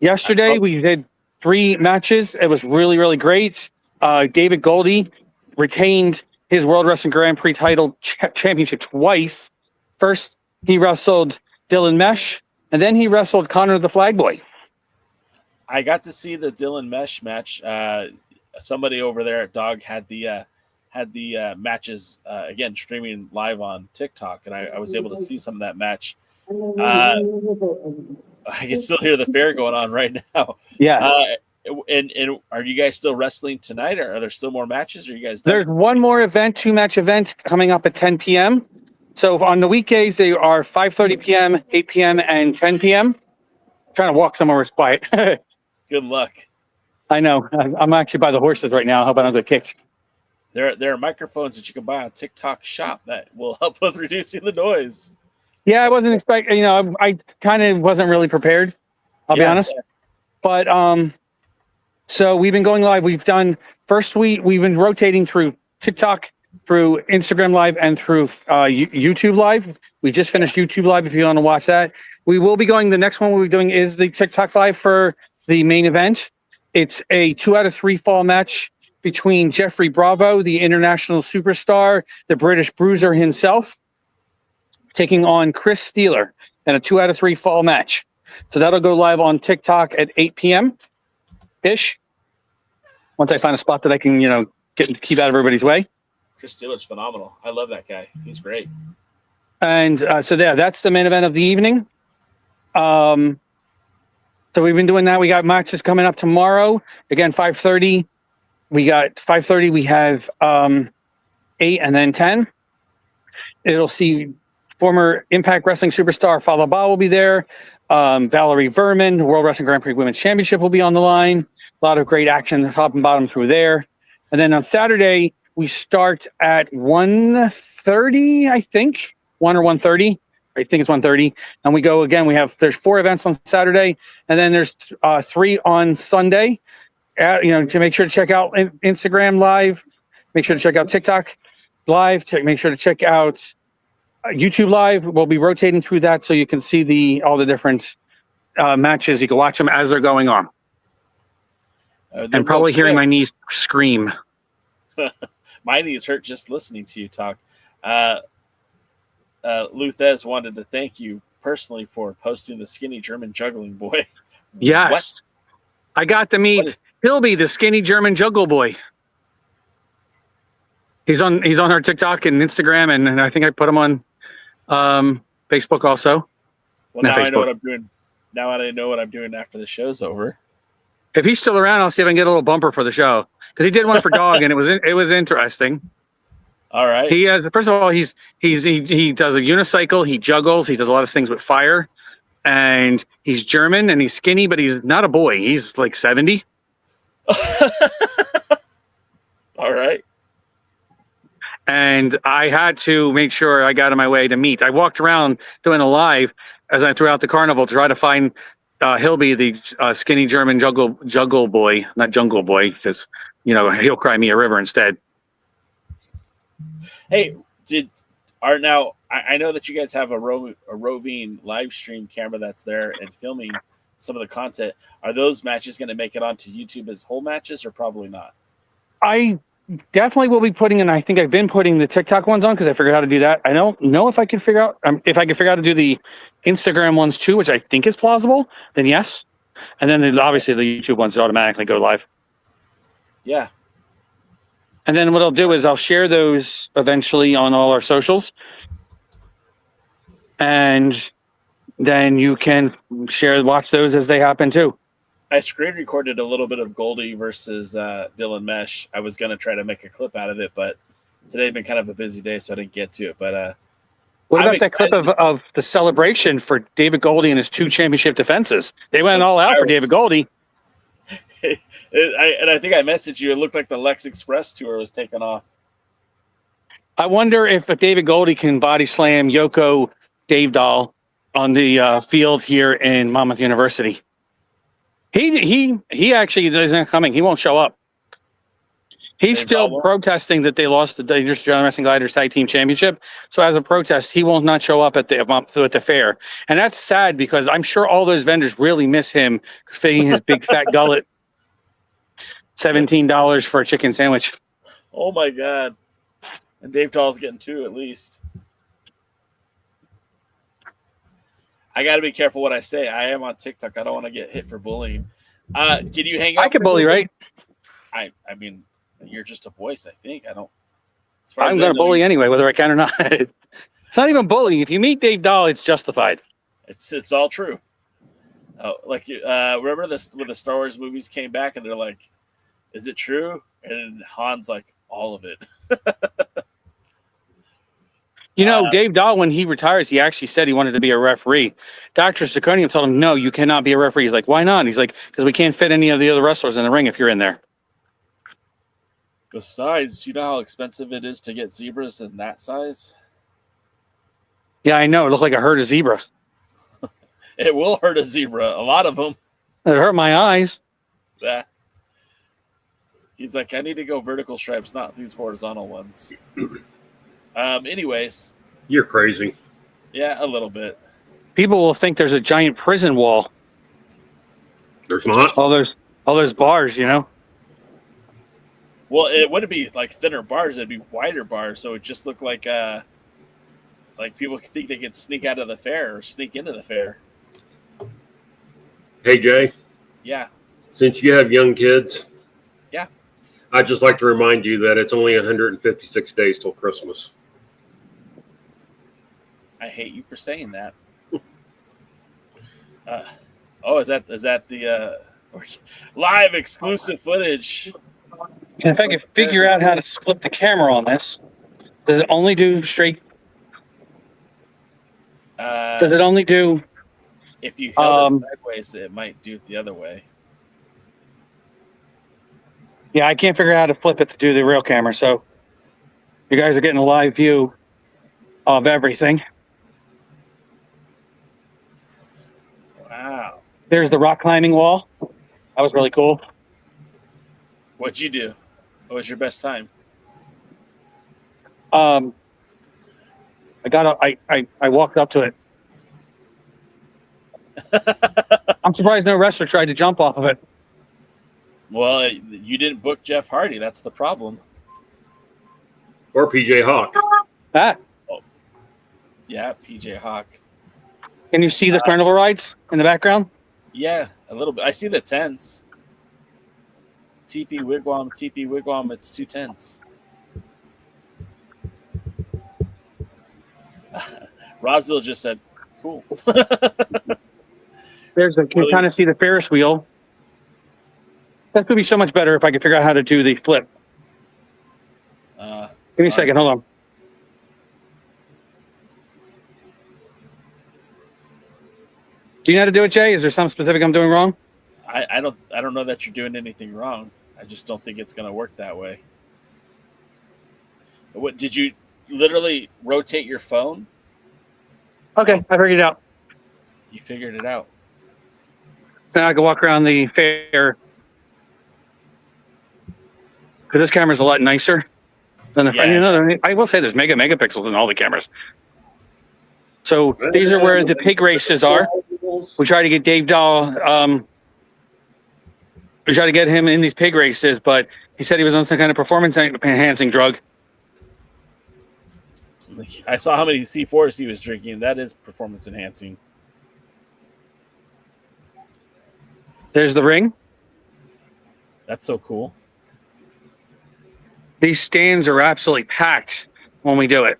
Yesterday we did 3 matches. It was really, really great. David Goldie retained his World Wrestling Grand Prix title championship twice. First, he wrestled Dylan Mesh, and then he wrestled Connor the Flag Boy. I got to see the Dylan Mesh match. Somebody over there at Dog had the matches again streaming live on TikTok, and I was able to see some of that match. I can still hear the fair going on right now. Yeah. And are you guys still wrestling tonight, or are there still more matches? Or are you guys done? There's one more event, 2-match event coming up at 10 p.m. So on the weekdays, they are 5:30 p.m., 8 p.m., and 10 p.m. I'm trying to walk somewhere where it's quiet. Good luck. I know. I'm actually by the horses right now. How about I get kicked? There are microphones that you can buy on TikTok Shop that will help with reducing the noise. Yeah, I wasn't expecting. I kind of wasn't really prepared. I'll be honest. Yeah. But so we've been going live. We've done we've been rotating through TikTok, through Instagram Live, and through YouTube Live. We just finished YouTube Live. If you want to watch that, we will be going. The next one we'll be doing is the TikTok Live for the main event. It's a 2 out of 3 fall match between Jeffrey Bravo, the international superstar, the British Bruiser himself, taking on Chris Steeler in a 2 out of 3 fall match. So that'll go live on TikTok at 8 p.m. ish. Once I find a spot that I can, keep out of everybody's way. Chris Steeler's phenomenal. I love that guy. He's great. And that's the main event of the evening. So we've been doing that. We got matches coming up tomorrow. Again, 5:30. We got 5:30. We have 8 and then 10. It'll see former Impact Wrestling superstar Fallah Bahh will be there. Valerie Verman, World Wrestling Grand Prix Women's Championship will be on the line. A lot of great action top and bottom through there. And then on Saturday, we start at 1:30, I think. 1 or 1:30. I think it's 1:30. And we go again. There's 4 events on Saturday, and then there's 3 on Sunday. To make sure to check out Instagram Live, make sure to check out TikTok Live, make sure to check out YouTube Live. We'll be rotating through that so you can see all the different matches. You can watch them as they're going on. And probably hearing my knees scream. My knees hurt just listening to you talk. Luthez wanted to thank you personally for posting the skinny German juggling boy. Yes. What? I got to meet Hilby, the skinny German juggle boy. He's on our TikTok and Instagram, and I think I put him on Facebook also. Well, now I know what I'm doing. Now I know what I'm doing after the show's over. If he's still around, I'll see if I can get a little bumper for the show, because he did one for dog, and it was interesting. All right. He has, first of all, he does a unicycle. He juggles. He does a lot of things with fire, and he's German and he's skinny, but he's not a boy. He's like 70. All right. And I had to make sure I got on my way to meet. I walked around doing a live as I threw out the carnival to try to find Hilby, the skinny German juggle boy, not jungle boy, because he'll cry me a river instead. Hey, I know that you guys have a roving live stream camera that's there and filming some of the content. Are those matches going to make it onto YouTube as whole matches, or probably not? I definitely will be putting in. I think I've been putting the TikTok ones on because I figured out how to do that. I don't know if I can figure out if I can figure out how to do the Instagram ones too, which I think is plausible. Then yes, and then obviously the YouTube ones automatically go live. Yeah. And then what I'll do is I'll share those eventually on all our socials. And then you can watch those as they happen too. I screen recorded a little bit of Goldie versus Dylan Mesh. I was going to try to make a clip out of it, but today had been kind of a busy day, so I didn't get to it. But what about that clip of the celebration for David Goldie and his 2 championship defenses? They went all out for David Goldie. I think I messaged you. It looked like the Lex Express tour was taking off. I wonder if David Goldie can body slam Yoko Dave Dahl on the field here in Monmouth University. He actually isn't coming. He won't show up. He's still protesting that they lost the Dangerous General Wrestling Gliders Tag Team Championship. So as a protest, he will not show up at the fair. And that's sad because I'm sure all those vendors really miss him fitting his big fat gullet. $17 for a chicken sandwich. Oh my God. And Dave Dahl's getting 2 at least. I got to be careful what I say. I am on TikTok. I don't want to get hit for bullying. Can you hang out? I can bully, right? I mean, you're just a voice, I think. I don't. I'm going to bully anyway, whether I can or not. It's not even bullying. If you meet Dave Dahl, it's justified. It's all true. Remember this when the Star Wars movies came back and they're like, "Is it true?" And Han's like, "All of it." Dave Dahl, when he retires, he actually said he wanted to be a referee. Dr. Zirconium told him, no, you cannot be a referee. He's like, why not? He's like, because we can't fit any of the other wrestlers in the ring if you're in there. Besides, you know how expensive it is to get zebras in that size? Yeah, I know. It looked like a herd of zebra. It will hurt a zebra. A lot of them. It hurt my eyes. Yeah. He's like, I need to go vertical stripes, not these horizontal ones. Anyways. You're crazy. Yeah, a little bit. People will think there's a giant prison wall. There's not. All those bars, Well, it wouldn't be like thinner bars. It'd be wider bars. So it just looked like Like people think they can sneak out of the fair or sneak into the fair. Hey, Jay. Yeah. Since you have young kids, yeah, I'd just like to remind you that it's only 156 days till Christmas. I hate you for saying that. Is that the live exclusive footage? And if I could figure out how to flip the camera on this, does it only do straight? Does it only do? If you held it sideways, it might do it the other way. Yeah, I can't figure out how to flip it to do the real camera. So you guys are getting a live view of everything. Wow. There's the rock climbing wall. That was really cool. What'd you do? What was your best time? I walked up to it. I'm surprised no wrestler tried to jump off of it. Well, you didn't book Jeff Hardy. That's the problem. Or PJ Hawk. Ah. Oh. Yeah, PJ Hawk. Can you see the carnival rides in the background? Yeah, a little bit. I see the tents. TP Wigwam, it's 2 tents. Roswell just said, cool. Can you kind of see the Ferris wheel? That could be so much better if I could figure out how to do the flip. Give me a second. Hold on. Do you know how to do it, Jay? Is there something specific I'm doing wrong? I don't know that you're doing anything wrong. I just don't think it's going to work that way. What did you literally rotate your phone? Okay, I figured it out. You figured it out. So now I can walk around the fair. Because this camera's a lot nicer than the I will say there's megapixels in all the cameras. So these are where the pig races are. We try to get Dave Dahl. We try to get him in these pig races, but he said he was on some kind of performance-enhancing drug. I saw how many C4s he was drinking. That is performance-enhancing. There's the ring. That's so cool. These stands are absolutely packed when we do it.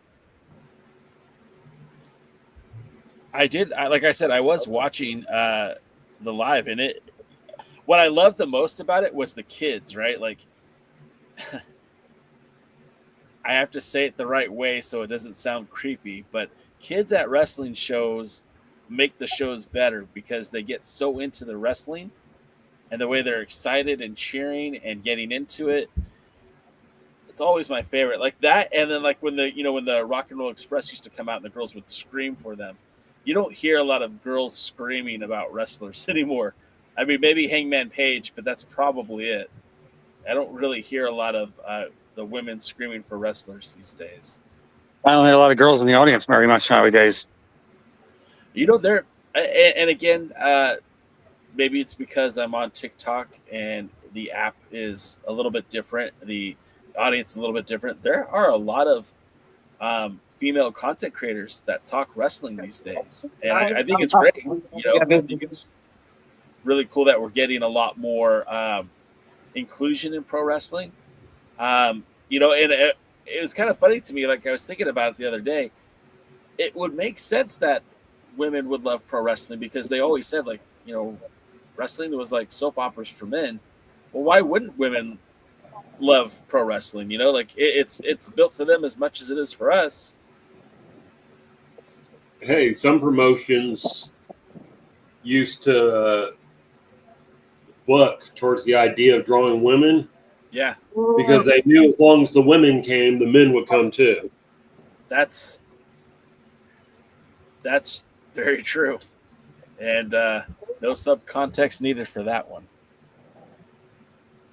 Like I said, I was watching the live, and what I loved the most about it was the kids, right? Like, I have to say it the right way so it doesn't sound creepy, but kids at wrestling shows make the shows better because they get so into the wrestling and the way they're excited and cheering and getting into it. It's always my favorite, like that. And then like when the Rock and Roll Express used to come out and the girls would scream for them. You don't hear a lot of girls screaming about wrestlers anymore. I mean, maybe Hangman Page, but that's probably it. I don't really hear a lot of the women screaming for wrestlers these days. I don't hear a lot of girls in the audience very much nowadays. They're and again, maybe it's because I'm on TikTok and the app is a little bit different. The audience is a little bit different. There are a lot of female content creators that talk wrestling these days, and I think it's great. I think it's really cool that we're getting a lot more inclusion in pro wrestling. And it was kind of funny to me. Like I was thinking about it the other day. It would make sense that women would love pro wrestling because they always said wrestling was like soap operas for men. Well, why wouldn't women love pro wrestling? It's built for them as much as it is for us. Hey, some promotions used to book towards the idea of drawing women. Yeah. Because they knew as long as the women came, the men would come too. That's very true. And no subcontext needed for that one.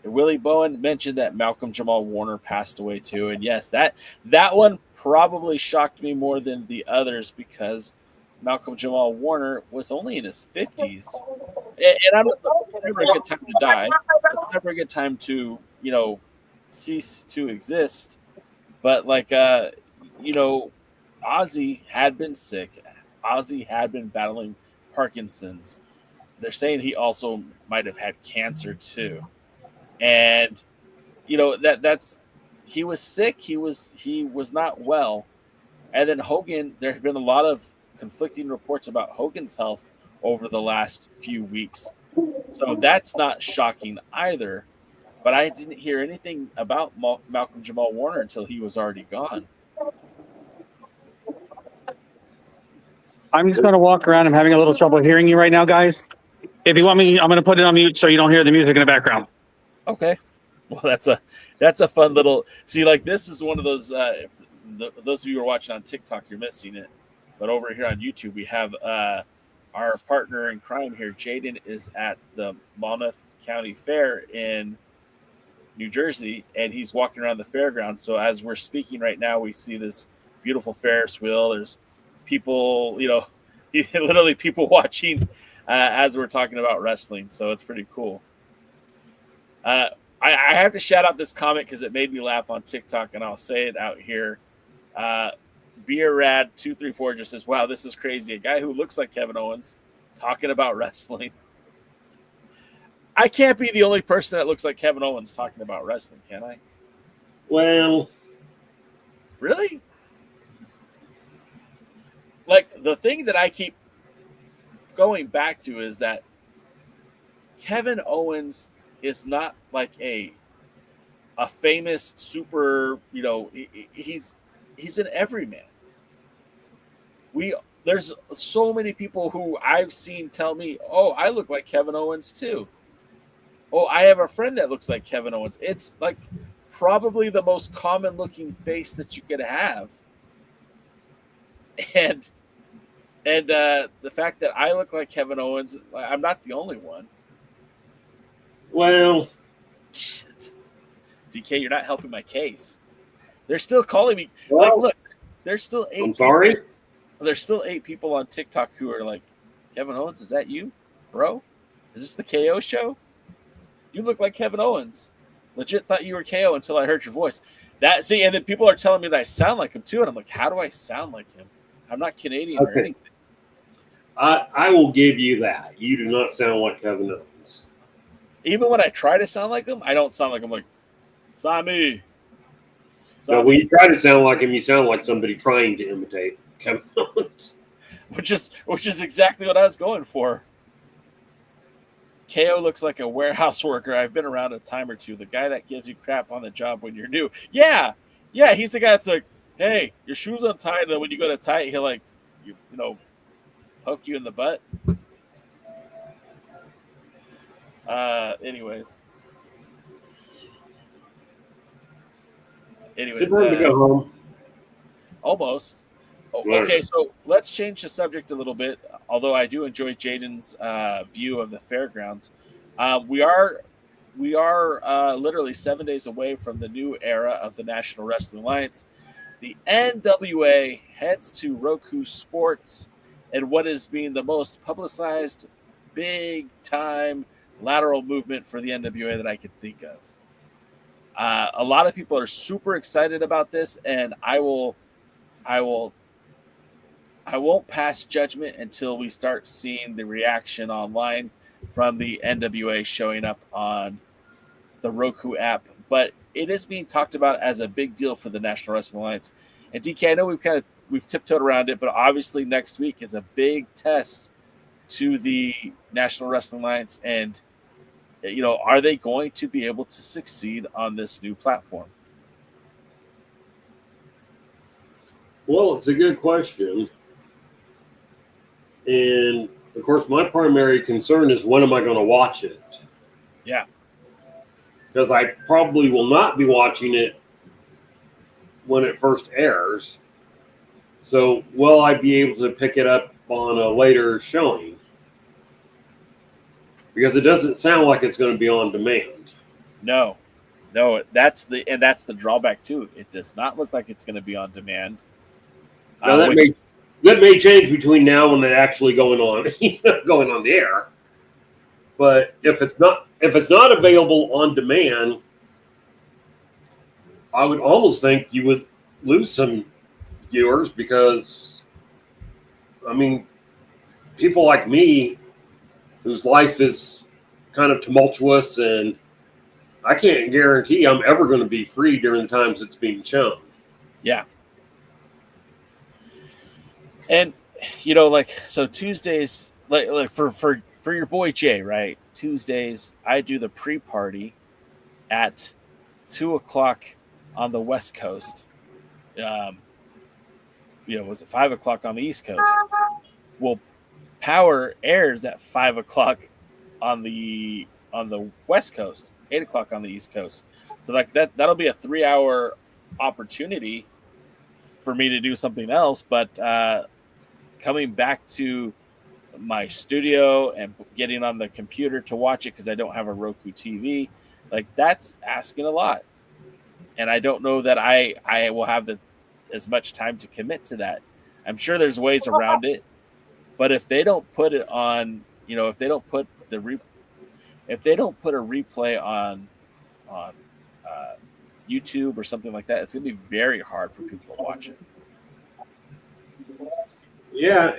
Willie Bowen mentioned that Malcolm Jamal Warner passed away too. And yes, that one probably shocked me more than the others because Malcolm Jamal Warner was only in his 50s. And it's never a good time to die. It's never a good time to, cease to exist. But Ozzy had been sick. Ozzy had been battling Parkinson's. They're saying he also might have had cancer too. And that's he was sick, he was not well. And then Hogan, there have been a lot of conflicting reports about Hogan's health over the last few weeks. So that's not shocking either. But I didn't hear anything about Malcolm Jamal Warner until he was already gone. I'm just going to walk around. I'm having a little trouble hearing you right now, guys. If you want me, I'm going to put it on mute so you don't hear the music in the background. Okay. Well, that's a fun little see. Like this is one of those. Those of you who are watching on TikTok, you're missing it. But over here on YouTube, we have our partner in crime here. Jaden is at the Monmouth County Fair in New Jersey, and he's walking around the fairgrounds. So as we're speaking right now, we see this beautiful Ferris wheel. There's people, literally people watching as we're talking about wrestling. So it's pretty cool. I have to shout out this comment because it made me laugh on TikTok, and I'll say it out here. BeerRad234 just says, wow, this is crazy. A guy who looks like Kevin Owens talking about wrestling. I can't be the only person that looks like Kevin Owens talking about wrestling, can I? Well, really? Like, the thing that I keep going back to is that Kevin Owens is not like a famous super, he's an everyman. There's so many people who I've seen tell me, oh, I look like Kevin Owens too. Oh, I have a friend that looks like Kevin Owens. It's like probably the most common looking face that you could have. And the fact that I look like Kevin Owens, I'm not the only one. Well, shit. DK, you're not helping my case. They're still calling me. Well, like, look, there's still 8 I'm sorry? people. There's still 8 people on TikTok who are like, Kevin Owens, is that you, bro? Is this the KO show? You look like Kevin Owens. Legit thought you were KO until I heard your voice. And then people are telling me that I sound like him too, and I'm like, how do I sound like him? I'm not Canadian or anything. I will give you that. You do not sound like Kevin Owens. Even when I try to sound like him, I don't sound like him. Like, Sammy. No, when you try to sound like him, you sound like somebody trying to imitate Kevin Owens. Which is exactly what I was going for. KO looks like a warehouse worker. I've been around a time or two. The guy that gives you crap on the job when you're new. Yeah, he's the guy that's like, hey, your shoe's untied, and then when you go to tie it, he'll like, poke you in the butt. Anyways, it's time to go home. Almost. Okay, so let's change the subject a little bit. Although I do enjoy Jaden's view of the fairgrounds, we are literally 7 days away from the new era of the National Wrestling Alliance. The NWA heads to Roku Sports, and what is being the most publicized, big-time lateral movement for the NWA that I could think of. A lot of people are super excited about this, and I won't pass judgment until we start seeing the reaction online from the NWA showing up on the Roku app. But it is being talked about as a big deal for the National Wrestling Alliance. And DK, I know we've tiptoed around it, but obviously next week is a big test to the National Wrestling Alliance. And, are they going to be able to succeed on this new platform? Well, it's a good question. And, of course, my primary concern is when am I going to watch it? Yeah. Because I probably will not be watching it when it first airs. So will I be able to pick it up on a later showing? Because it doesn't sound like it's going to be on demand. No, that's the drawback too. It does not look like it's going to be on demand. Now that may change between now and it actually going on the air. But if it's not available on demand, I would almost think you would lose some viewers because, I mean, people like me whose life is kind of tumultuous, and I can't guarantee I'm ever going to be free during the times it's being shown. Yeah. And, you know, like, so Tuesdays, like for your boy Jay, right? Tuesdays, I do the pre-party at 2:00 on the West Coast. You know, was it 5:00 on the East Coast? Well, Power airs at 5:00 on the West Coast, 8:00 on the East Coast. So like that'll be a 3-hour opportunity for me to do something else. But coming back to my studio and getting on the computer to watch it because I don't have a Roku TV, like that's asking a lot. And I don't know that I will have as much time to commit to that. I'm sure there's ways around it, but if they don't put it on, you know, if they don't put a replay on YouTube or something like that, it's gonna be very hard for people to watch it. Yeah,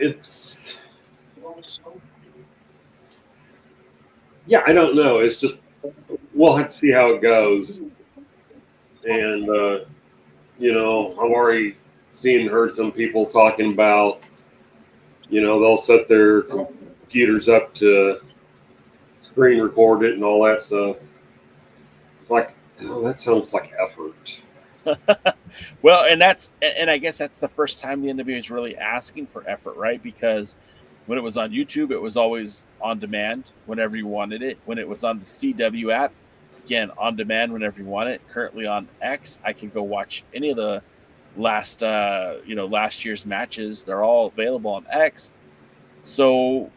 I don't know. It's just we'll have to see how it goes. And you know, I've already seen and heard some people talking about, you know, they'll set their computers up to screen record it and all that stuff. It's like, oh, that sounds like effort. Well, and I guess that's the first time the NWA is really asking for effort, right? Because when it was on YouTube, it was always on demand whenever you wanted it. When it was on the CW app, again, on demand whenever you want it. Currently on X, I can go watch any of the last year's matches. They're all available on X. So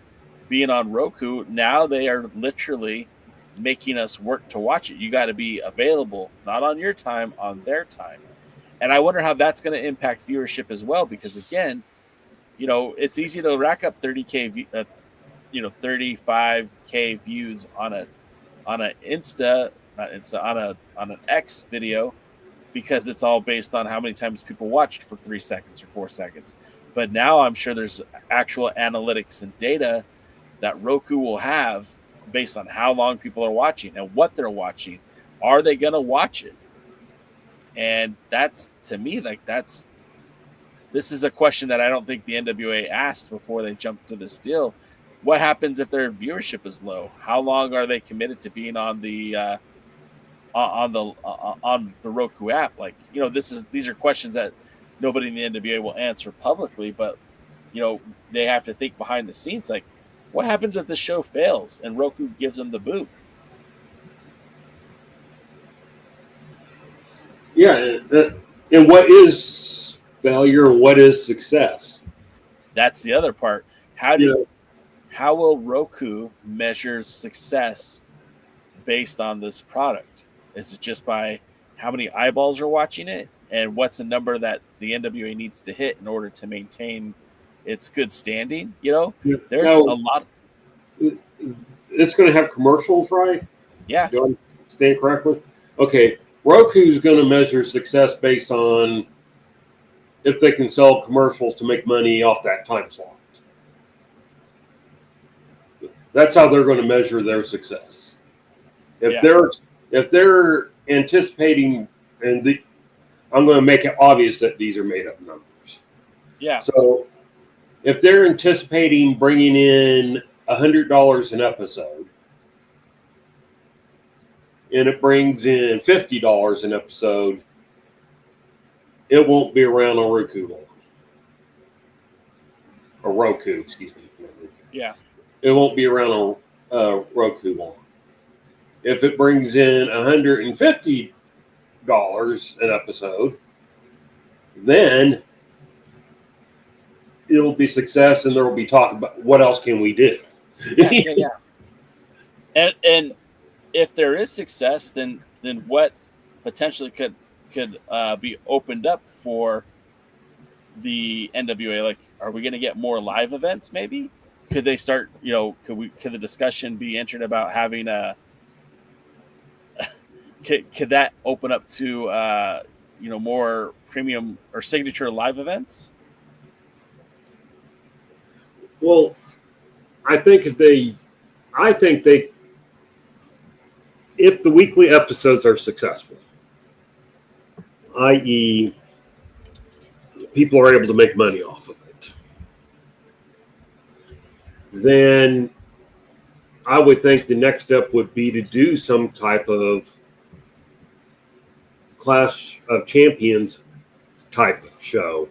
being on Roku, now they are literally making us work to watch it. You got to be available, not on your time, on their time. And I wonder how that's going to impact viewership as well, because again, you know, it's easy to rack up 35K views on an X video, because it's all based on how many times people watched for 3 seconds or 4 seconds. But now I'm sure there's actual analytics and data that Roku will have based on how long people are watching and what they're watching. Are they going to watch it? And that's, to me, like this is a question that I don't think the NWA asked before they jumped to this deal. What happens if their viewership is low? How long are they committed to being on the Roku app? Like, you know, these are questions that nobody in the NWA will answer publicly, but you know, they have to think behind the scenes. Like, what happens if the show fails and Roku gives them the boot? Yeah, and what is failure and what is success? That's the other part. How will Roku measure success based on this product? Is it just by how many eyeballs are watching it, and what's a number that the NWA needs to hit in order to maintain its good standing? You know, there's a lot. It's going to have commercials, right? Yeah. Do I understand correctly? Okay. Roku's going to measure success based on if they can sell commercials to make money off that time slot. That's how they're going to measure their success. If they're anticipating, and I'm going to make it obvious that these are made up numbers. Yeah. So if they're anticipating bringing in $100 an episode, and it brings in $50 an episode, it won't be around on Roku long. Or Roku, excuse me. Yeah. It won't be around on Roku long. If it brings in $150 an episode, then it'll be success, and there will be talk about what else can we do. Yeah. And if there is success, then what potentially could be opened up for the NWA? Like, are we going to get more live events? Maybe could they start? You know, could the discussion be entered about having a? Could that open up to more premium or signature live events? Well, I think if the weekly episodes are successful, i.e., people are able to make money off of it, then I would think the next step would be to do some type of Clash of Champions type show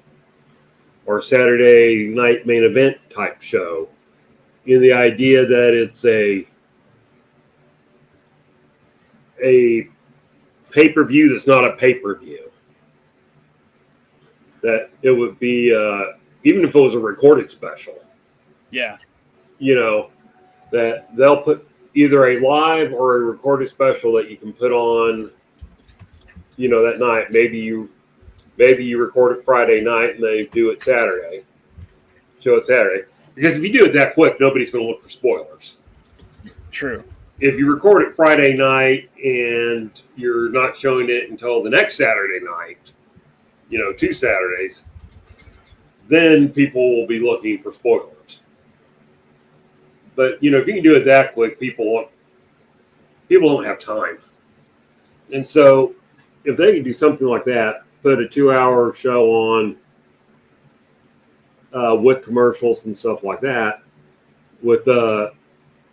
or Saturday night main event type show, in the idea that it's a pay-per-view that's not a pay-per-view. That it would be, even if it was a recorded special. Yeah. That they'll put either a live or a recorded special that you can put on, that night. Maybe you record it Friday night and they do it Saturday. Show it Saturday. Because if you do it that quick, nobody's going to look for spoilers. True. If you record it Friday night and you're not showing it until the next Saturday night, 2 Saturdays, then people will be looking for spoilers. But, if you can do it that quick, people don't have time. And so if they can do something like that, put a 2-hour show on with commercials and stuff like that, with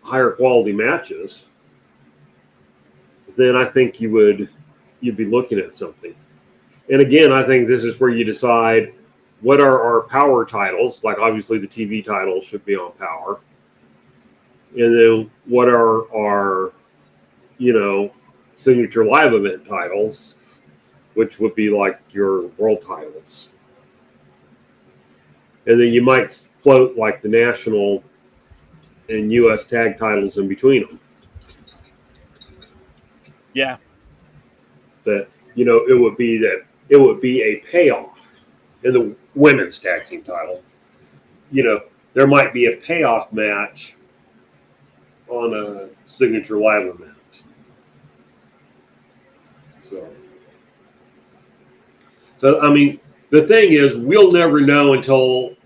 higher quality matches, then I think you'd be looking at something. And again, I think this is where you decide what are our power titles. Like obviously the TV titles should be on Power. And then what are our, signature live event titles, which would be like your world titles. And then you might float like the national and U.S. tag titles in between them. Yeah. That, it would be a payoff in the women's tag team title. There might be a payoff match on a signature live event. So I mean, the thing is, we'll never know until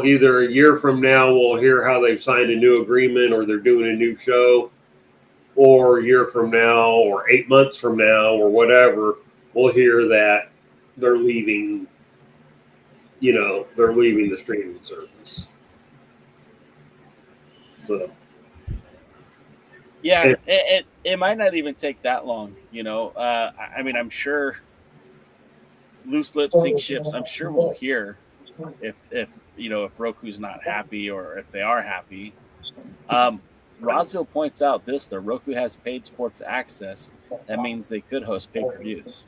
either a year from now we'll hear how they've signed a new agreement or they're doing a new show, or a year from now or 8 months from now or whatever, we'll hear that they're leaving, they're leaving the streaming service. So. Yeah, it might not even take that long, I mean, I'm sure loose lips sink ships. I'm sure we'll hear if Roku's not happy or if they are happy. Rosville points out the Roku has paid sports access. That means they could host pay-per-views.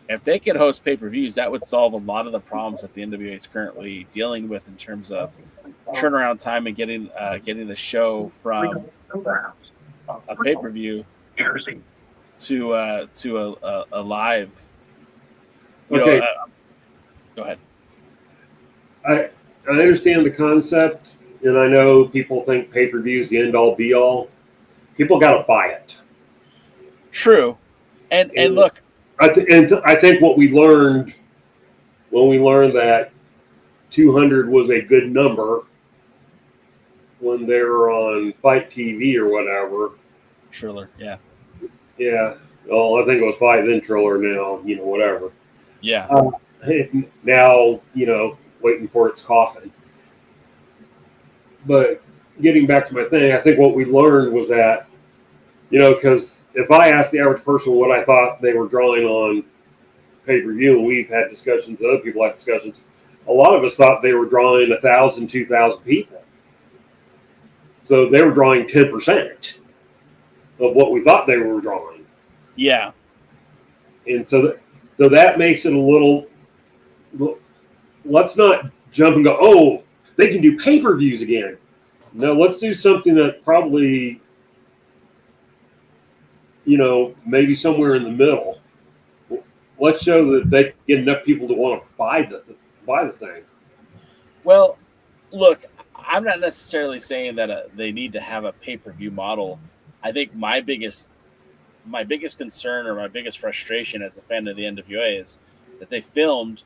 If they could host pay-per-views, that would solve a lot of the problems that the NWA is currently dealing with in terms of turnaround time and getting the show from a pay-per-view to a live. Okay. Go ahead. I understand the concept, and I know people think pay-per-view is the end-all, be-all. People got to buy it. True, and look. I think what we learned when we learned that 200 was a good number when they were on Fight TV or whatever. Triller, yeah. Yeah. Well, I think it was Fight then Triller now, whatever. Yeah. Now, waiting for its coffin. But getting back to my thing, I think what we learned was that, because if I asked the average person what I thought they were drawing on pay-per-view, and we've had discussions, other people had discussions, a lot of us thought they were drawing 1,000, 2,000 people. So they were drawing 10% of what we thought they were drawing. Yeah. And so that makes it a little, let's not jump and go, oh, they can do pay-per-views again. No, let's do something that probably, maybe somewhere in the middle. Let's show that they get enough people to want to buy the thing. Well, look, I'm not necessarily saying that they need to have a pay-per-view model. I think my biggest my biggest concern or my biggest frustration as a fan of the NWA is that they filmed,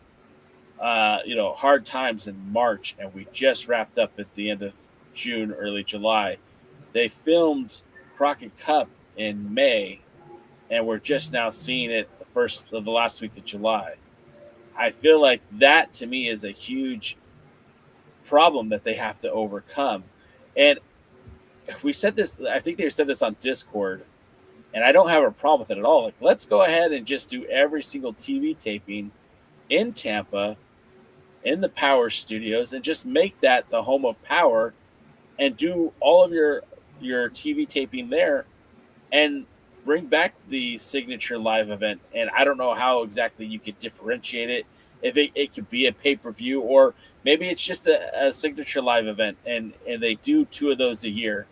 Hard Times in March, and we just wrapped up at the end of June, early July. They filmed Crockett Cup in May, and we're just now seeing it the last week of July. I feel like that to me is a huge problem that they have to overcome. And we said this, I think they said this on Discord, and I don't have a problem with it at all. Like, let's go ahead and just do every single TV taping in Tampa, in the Power Studios, and just make that the home of Power, and do all of your TV taping there, and bring back the signature live event. And I don't know how exactly you could differentiate it. If it could be a pay-per-view, or maybe it's just a signature live event, and they do 2 of those a year,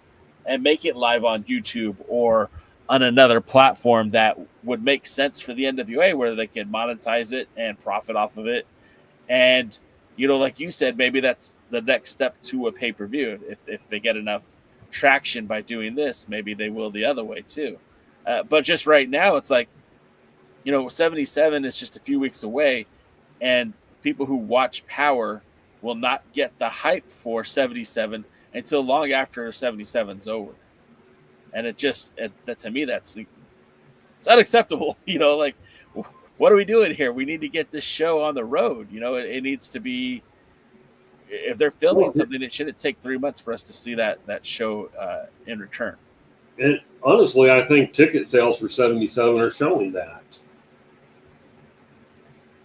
and make it live on YouTube or on another platform that would make sense for the NWA, where they can monetize it and profit off of it. And, like you said, maybe that's the next step to a pay-per-view. If they get enough traction by doing this, maybe they will the other way too. But just right now, it's like, 77 is just a few weeks away, and people who watch Power will not get the hype for 77 until long after 77's over. And that to me, it's unacceptable. Like, what are we doing here? We need to get this show on the road. It needs to be, if they're filming something, it shouldn't take 3 months for us to see that show in return. And honestly, I think ticket sales for 77 are showing that.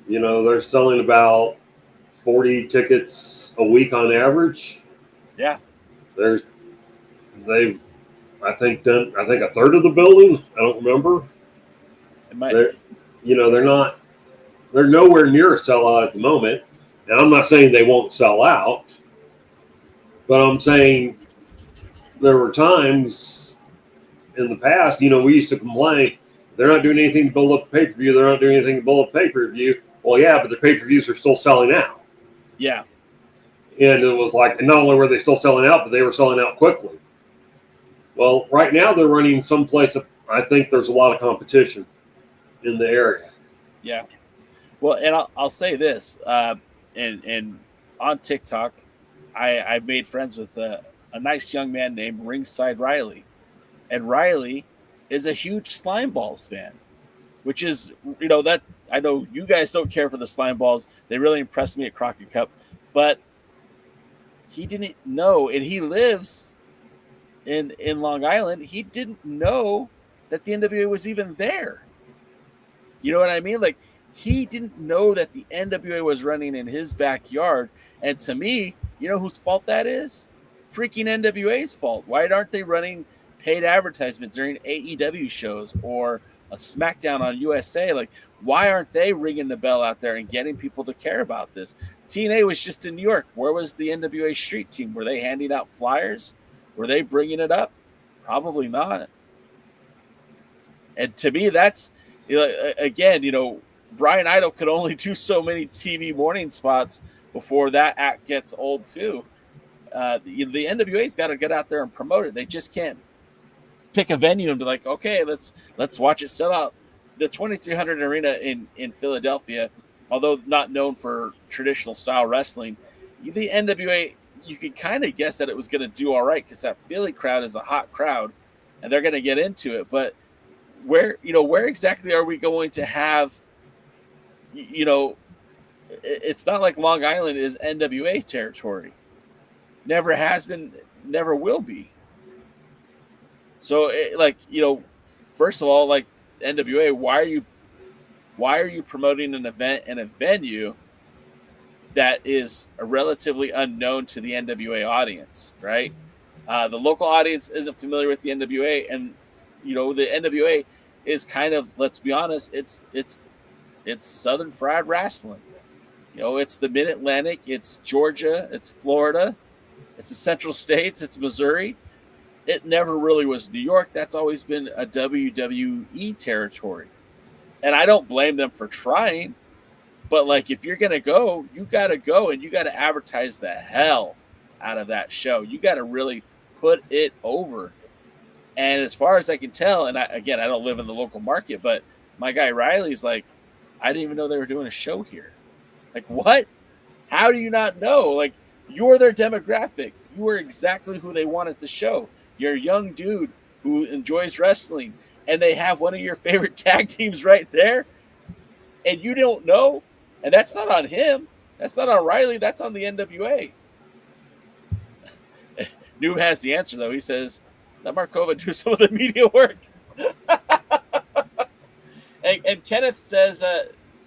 They're selling about 40 tickets a week on average. Yeah. They've I think a third of the building. I don't remember. It might. They're nowhere near a sellout at the moment. And I'm not saying they won't sell out, but I'm saying there were times in the past, we used to complain, they're not doing anything to build up pay-per-view. They're not doing anything to build up pay-per-view. Well, yeah, but the pay-per-views are still selling out. Yeah. And it was like, and not only were they still selling out, but they were selling out quickly. Well, right now they're running someplace. I think there's a lot of competition in the area. Yeah. Well, and I'll say this, and on TikTok, I've made friends with a nice young man named Ringside Riley, and Riley is a huge Slime Balls fan, which is, that I know you guys don't care for the Slime Balls. They really impressed me at Crockett Cup, but he didn't know, and he lives in Long Island. He didn't know that the NWA was even there. You know what I mean? Like, he didn't know that the NWA was running in his backyard. And to me, you know whose fault that is? Freaking NWA's fault. Why aren't they running paid advertisement during AEW shows or a SmackDown on USA? Like, why aren't they ringing the bell out there and getting people to care about this? TNA was just in New York. Where was the NWA street team? Were they handing out flyers? Were they bringing it up? Probably not. And to me, that's, again, Brian Idol could only do so many TV morning spots before that act gets old too. The NWA's got to get out there and promote it. They just can't pick a venue and be like, okay, let's watch it sell out. The 2300 Arena in Philadelphia, although not known for traditional style wrestling, the NWA, you could kind of guess that it was going to do all right because that Philly crowd is a hot crowd and they're going to get into it. But where exactly are we going to have, it's not like Long Island is NWA territory. Never has been, never will be. So, first of all, like NWA, why are you promoting an event in a venue that is relatively unknown to the NWA audience, right? The local audience isn't familiar with the NWA, and the NWA is kind of, let's be honest, it's Southern fried wrestling. It's the Mid-Atlantic, it's Georgia, it's Florida, it's the Central States, it's Missouri. It never really was New York. That's always been a WWE territory. And I don't blame them for trying. But, if you're going to go, you got to go, and you got to advertise the hell out of that show. You got to really put it over. And as far as I can tell, and I don't live in the local market, but my guy Riley's like, I didn't even know they were doing a show here. Like, what? How do you not know? Like, you're their demographic. You are exactly who they want at the show. You're a young dude who enjoys wrestling, and they have one of your favorite tag teams right there, and you don't know? And that's not on him. That's not on Riley. That's on the NWA. Noob has the answer, though. He says, let Markova do some of the media work. and Kenneth says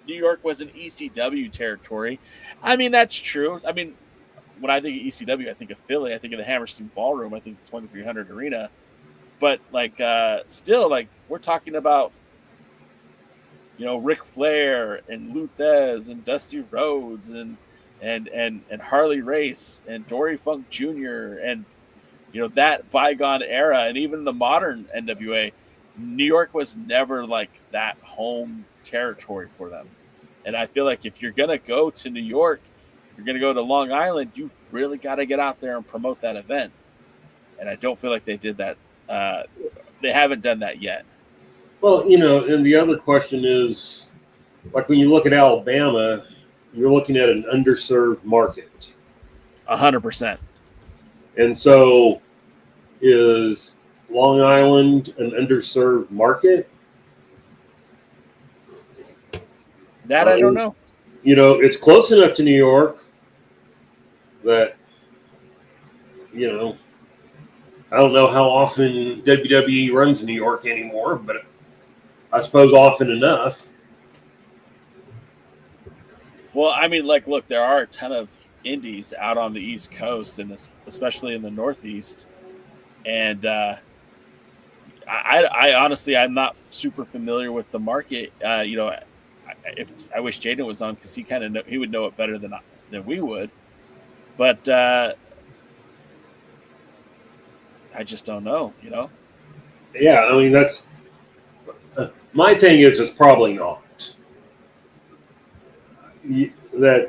New York was an ECW territory. I mean, that's true. I mean, when I think of ECW, I think of Philly. I think of the Hammerstein Ballroom. I think 2300 Arena. But, like, still, like, we're talking about, you know, Ric Flair and Luthez and Dusty Rhodes and Harley Race and Dory Funk Jr. and, you know, that bygone era, and even the modern NWA, New York was never like that home territory for them. And I feel like if you're going to go to New York, if you're going to go to Long Island, you really got to get out there and promote that event. And I don't feel like they did that. They haven't done that yet. Well, you know, and the other question is, like when you look at Alabama, you're looking at an underserved market. 100%. And so is Long Island an underserved market? That I don't know. You know, it's close enough to New York that, you know, I don't know how often WWE runs New York anymore, but I suppose often enough. Well, I mean, like, look, there are a ton of indies out on the East Coast, and especially in the Northeast. And I honestly, I'm not super familiar with the market. You know, if I wish Jaden was on, because he would know it better than we would. But I just don't know. You know. Yeah, I mean that's my thing. Is it's probably not. That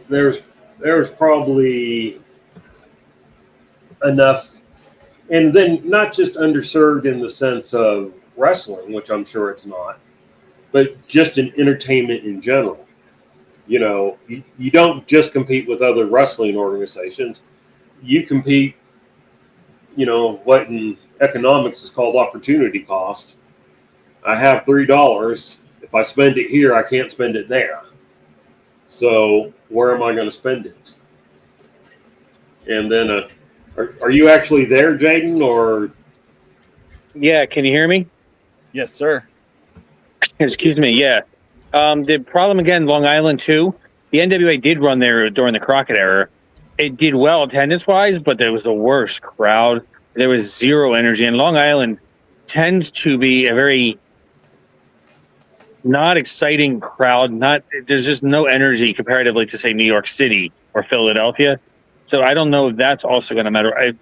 there's probably enough, and then not just underserved in the sense of wrestling, which I'm sure it's not, but just in entertainment in general. You know, you don't just compete with other wrestling organizations. You compete, you know, what in economics is called opportunity cost. I have $3. If I spend it here, I can't spend it there. So where am I going to spend it? And then, are you actually there, Jaden, or? Yeah, can you hear me? Yes, sir. Excuse me, yeah. The problem, again, Long Island, too, the NWA did run there during the Crockett era. It did well attendance-wise, but there was the worst crowd. There was zero energy. And Long Island tends to be a very not exciting crowd. There's just no energy comparatively to, say, New York City or Philadelphia. So I don't know if that's also going to matter.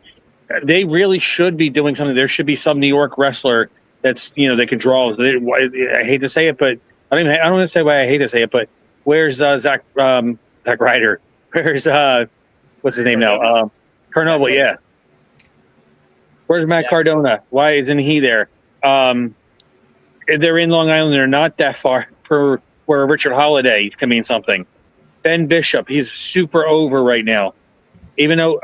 They really should be doing something. There should be some New York wrestler that's, you know, they could draw. I hate to say it, but I don't want to say why I hate to say it, but where's Zack Ryder? Where's what's his name now? Carnoble, yeah. Where's Matt Cardona? Why isn't he there? They're in Long Island. They're not that far for where Richard Holiday can mean something. Ben Bishop, he's super over right now. Even though,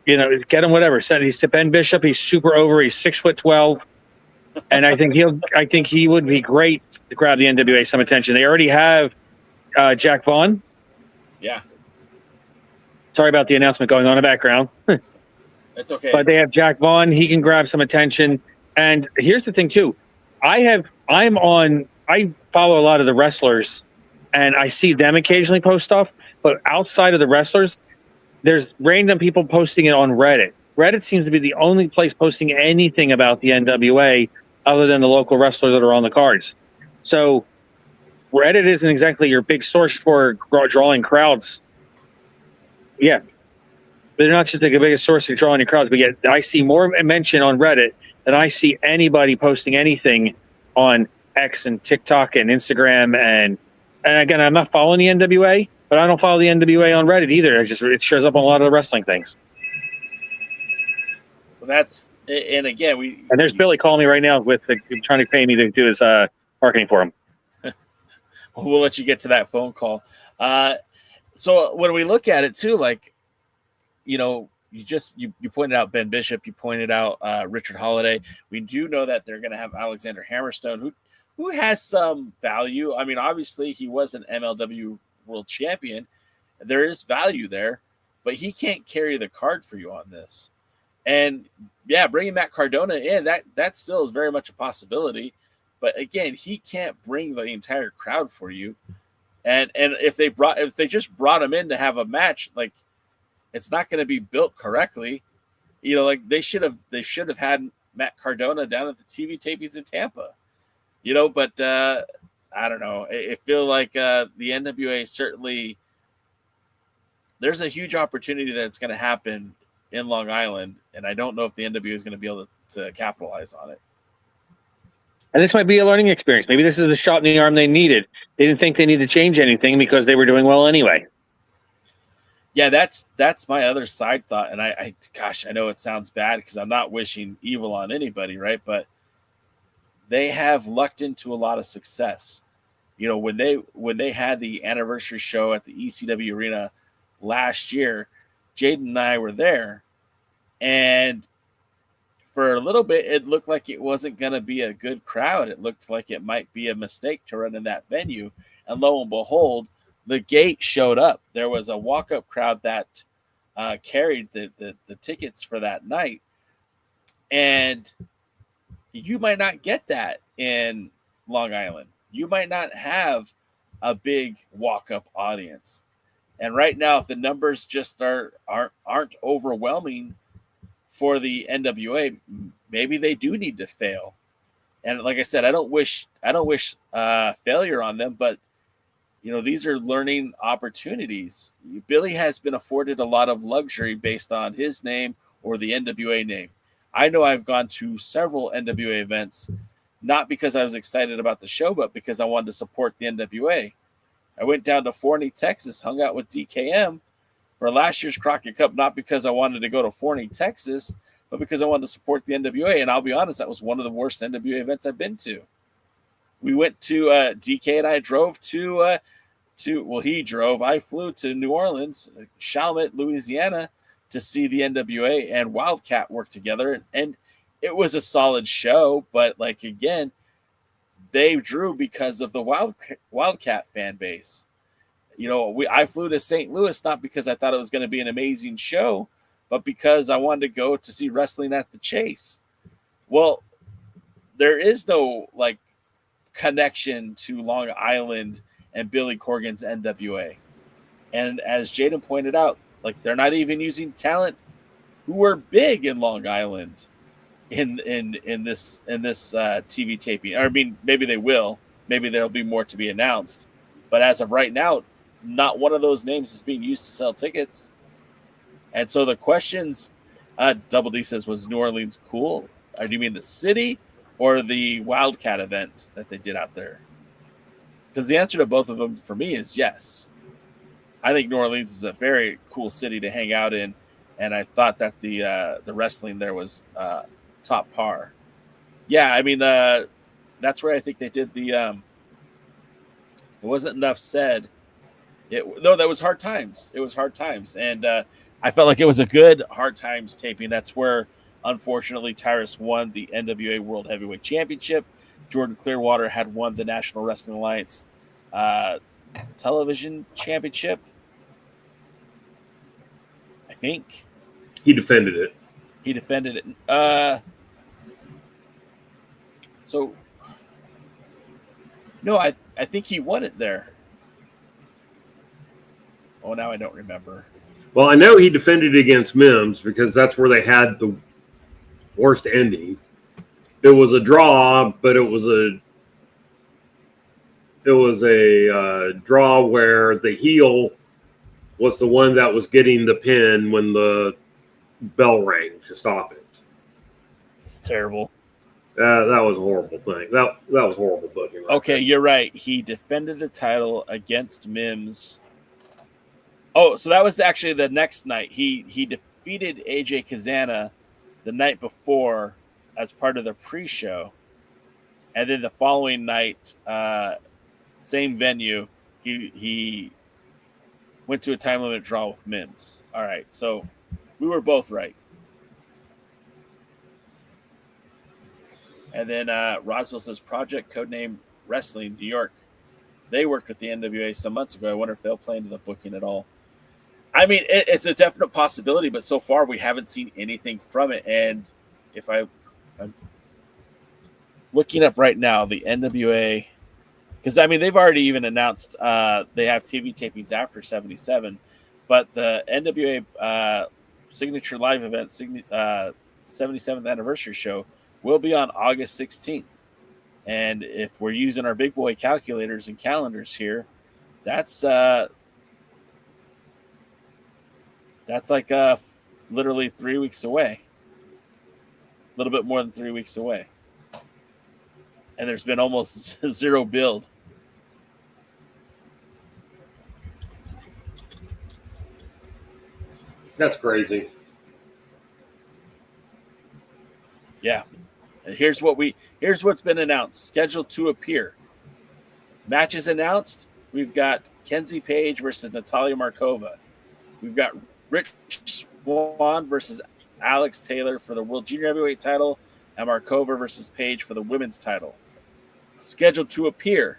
you know, get him whatever. He's to Ben Bishop. He's super over. He's 6'12", and I think he would be great to grab the NWA some attention. They already have Jack Vaughn. Yeah. Sorry about the announcement going on in the background. That's okay. But they have Jack Vaughn. He can grab some attention. And here's the thing too. I follow a lot of the wrestlers, and I see them occasionally post stuff. But outside of the wrestlers, there's random people posting it on Reddit. Reddit seems to be the only place posting anything about the NWA other than the local wrestlers that are on the cards. So Reddit isn't exactly your big source for drawing crowds. Yeah. They're not just the biggest source of drawing your crowds, but yet I see more mention on Reddit than I see anybody posting anything on X and TikTok and Instagram. And again, I'm not following the NWA, but I don't follow the NWA on Reddit either. It shows up on a lot of the wrestling things. Well, And again, and there's Billy calling me right now trying to pay me to do his marketing for him. We'll let you get to that phone call. So when we look at it too, like, you know, you pointed out Ben Bishop, you pointed out Richard Holiday. We do know that they're going to have Alexander Hammerstone, who has some value. I mean, obviously he was an MLW world champion. There is value there, but he can't carry the card for you on this. And yeah, bringing Matt Cardona in, that still is very much a possibility. But again, he can't bring the entire crowd for you. And if they just brought him in to have a match, like, it's not going to be built correctly. You know, like they should have had Matt Cardona down at the TV tapings in Tampa. You know, but I don't know. I feel like the NWA certainly, there's a huge opportunity that's going to happen in Long Island, and I don't know if the NWA is going to be able to capitalize on it. And this might be a learning experience. Maybe this is the shot in the arm they needed. They didn't think they needed to change anything because they were doing well anyway. Yeah, that's my other side thought. And I know it sounds bad because I'm not wishing evil on anybody, right? But they have lucked into a lot of success. You know, when they had the anniversary show at the ECW Arena last year, Jaden and I were there, and for a little bit, it looked like it wasn't going to be a good crowd. It looked like it might be a mistake to run in that venue. And lo and behold, the gate showed up. There was a walk-up crowd that carried the tickets for that night. And you might not get that in Long Island. You might not have a big walk-up audience. And right now, if the numbers just aren't overwhelming for the NWA, maybe they do need to fail. And like I said, I don't wish failure on them, but you know, these are learning opportunities. Billy has been afforded a lot of luxury based on his name or the NWA name. I know I've gone to several NWA events, not because I was excited about the show, but because I wanted to support the NWA. I went down to Forney, Texas, hung out with DKM for last year's Crockett Cup, not because I wanted to go to Forney, Texas, but because I wanted to support the NWA. And I'll be honest, that was one of the worst NWA events I've been to. We went to DK and I drove he drove. I flew to New Orleans, Chalmette, Louisiana, to see the NWA and Wildcat work together. And it was a solid show, but like, again, they drew because of the Wildcat fan base. You know, I flew to St. Louis not because I thought it was going to be an amazing show, but because I wanted to go to see wrestling at the Chase. Well, there is no like connection to Long Island and Billy Corgan's NWA. And as Jaden pointed out, like, they're not even using talent who were big in Long Island in this TV taping. Or I mean, maybe they will. Maybe there'll be more to be announced. But as of right now, not one of those names is being used to sell tickets. And so the questions, Double D says, was New Orleans cool? Or do you mean the city or the Wildcat event that they did out there? Because the answer to both of them for me is yes. I think New Orleans is a very cool city to hang out in, and I thought that the wrestling there was top par. Yeah, I mean, that's where I think they did the It wasn't enough said. That was Hard Times. It was Hard Times, and I felt like it was a good Hard Times taping. That's where, unfortunately, Tyrus won the NWA World Heavyweight Championship. Jordan Clearwater had won the National Wrestling Alliance Television Championship. I think he defended it. So no, I think he won it there. Oh, now I don't remember. Well, I know he defended against Mims because that's where they had the worst ending. It was a draw, but it was a draw where the heel was the one that was getting the pin when the bell rang to stop it. It's terrible. That was a horrible thing. That was horrible booking. Right okay, there. You're right. He defended the title against Mims. Oh, so that was actually the next night. He defeated AJ Kazana the night before as part of the pre-show, and then the following night, same venue, he went to a time limit draw with Mims. All right, so we were both right. And then Roswell says Project Codename Wrestling New York. They worked with the NWA some months ago. I wonder if they'll play into the booking at all. I mean, it's a definite possibility, but so far we haven't seen anything from it. And if I'm looking up right now, the NWA, because I mean they've already even announced they have TV tapings after 77, but the NWA Signature Live event, 77th anniversary show, will be on August 16th. And if we're using our big boy calculators and calendars here, that's like literally 3 weeks away. A little bit more than 3 weeks away. And there's been almost zero build. That's crazy. Yeah. And here's what's been announced. Scheduled to appear. Matches announced. We've got Kenzie Page versus Natalia Markova. We've got Rich Swann versus Alex Taylor for the World Junior Heavyweight title, and Markova versus Page for the women's title. Scheduled to appear.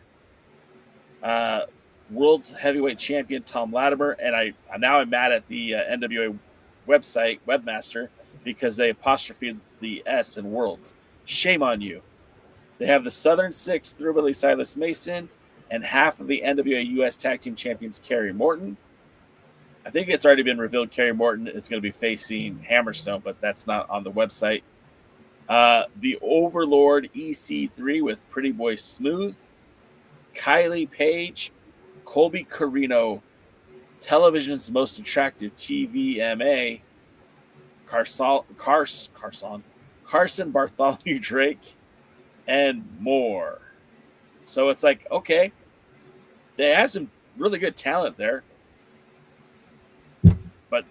World Heavyweight Champion Tom Latimer, and I'm mad at the NWA website webmaster because they apostrophed the S in Worlds. Shame on you. They have the Southern Six through Billy Silas Mason and half of the NWA U.S. Tag Team Champions Kerry Morton. I think it's already been revealed Kerry Morton is going to be facing Hammerstone, but that's not on the website. The Overlord EC3 with Pretty Boy Smooth, Kylie Page, Colby Carino, television's most attractive TVMA, Carson Bartholomew Drake, and more. So it's like, okay, they have some really good talent there. But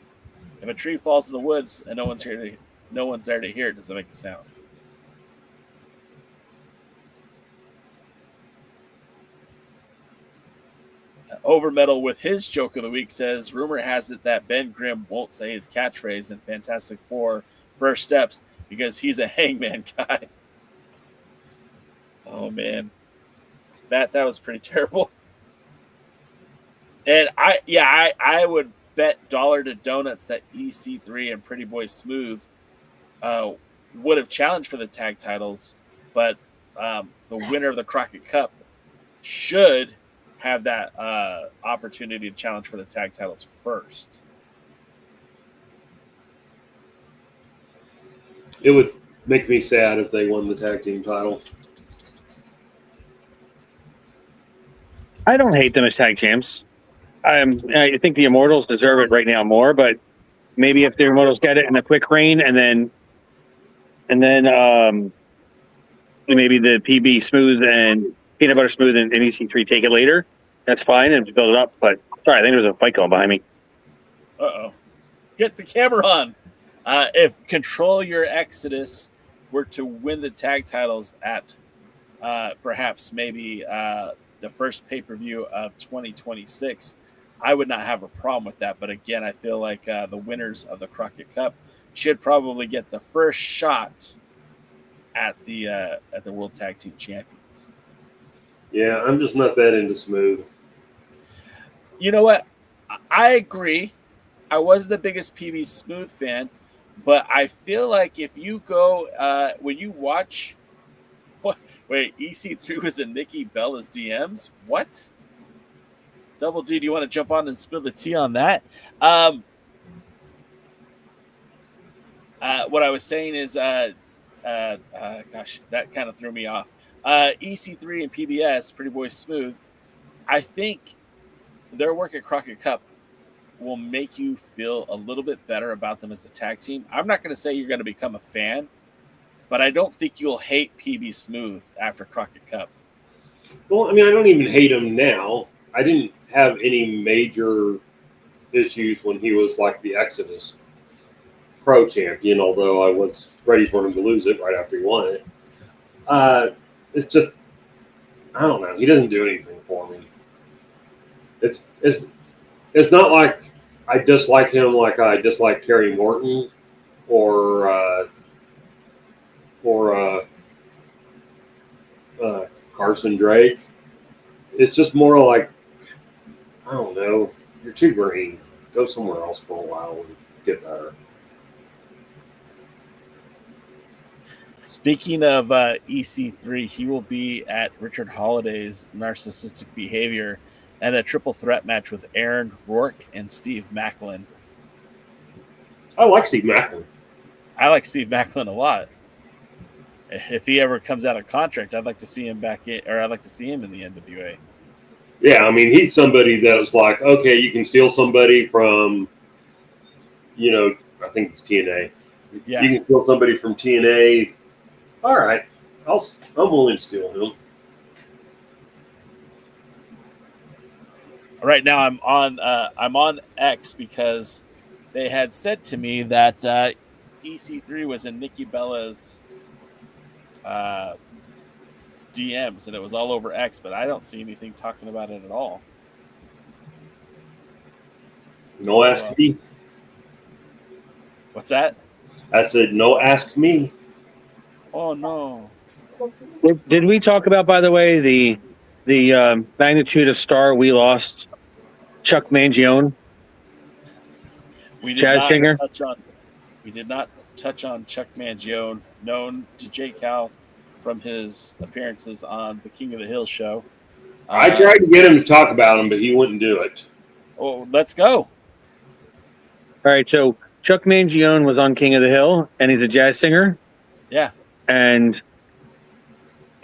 if a tree falls in the woods and no one's there to hear it, does it make a sound? Overmetal with his joke of the week says, rumor has it that Ben Grimm won't say his catchphrase in Fantastic Four First Steps because he's a Hangman guy. Oh man, that was pretty terrible. And I would bet dollar to donuts that EC3 and Pretty Boy Smooth would have challenged for the tag titles, but the winner of the Crockett Cup should have that opportunity to challenge for the tag titles first. It would make me sad if they won the tag team title. I don't hate them as tag champs. I think the Immortals deserve it right now more, but maybe if the Immortals get it in a quick reign and then maybe the PB Smooth and Peanut Butter Smooth and EC3 take it later, that's fine and build it up. But sorry, I think there's a fight going behind me. Uh-oh. Get the camera on. If Control Your Exodus were to win the tag titles at perhaps maybe the first pay-per-view of 2026, I would not have a problem with that. But again, I feel like the winners of the Crockett Cup should probably get the first shot at the World Tag Team Champions. Yeah, I'm just not that into Smooth. You know what? I agree. I wasn't the biggest PB Smooth fan, but I feel like if you go when you watch, wait, EC3 was a Nikki Bella's DMs? What? Double D, do you want to jump on and spill the tea on that? What I was saying is, gosh, that kind of threw me off. EC3 and PBS, Pretty Boy Smooth, I think their work at Crockett Cup will make you feel a little bit better about them as a tag team. I'm not going to say you're going to become a fan, but I don't think you'll hate PB Smooth after Crockett Cup. Well, I mean, I don't even hate him now. I didn't have any major issues when he was like the Exodus. pro champion, although I was ready for him to lose it right after he won it. It's just, I don't know. He doesn't do anything for me. It's not like I dislike him like I dislike Kerry Morton or Carson Drake. It's just more like, I don't know, you're too green. Go somewhere else for a while and get better. Speaking of EC3, he will be at Richard Holliday's Narcissistic Behavior and a triple threat match with Aaron Rourke and Steve Macklin. I like Steve Macklin. I like Steve Macklin a lot. If he ever comes out of contract, I'd like to see him back in, or I'd like to see him in the NWA. Yeah, I mean, he's somebody that was like, okay, you can steal somebody from, I think it's TNA. Yeah. You can steal somebody from TNA. All right, I'm willing to steal him. Right now, I'm on X because they had said to me that EC3 was in Nikki Bella's DMs, and it was all over X, but I don't see anything talking about it at all. No ask me. What's that? I said, no ask me. Oh, no. Did we talk about, by the way, the magnitude of star we lost, Chuck Mangione? We did not touch on Chuck Mangione, known to J. Cal from his appearances on the King of the Hill show. I tried to get him to talk about him, but he wouldn't do it. Oh, let's go. All right, so Chuck Mangione was on King of the Hill, and he's a jazz singer. Yeah. And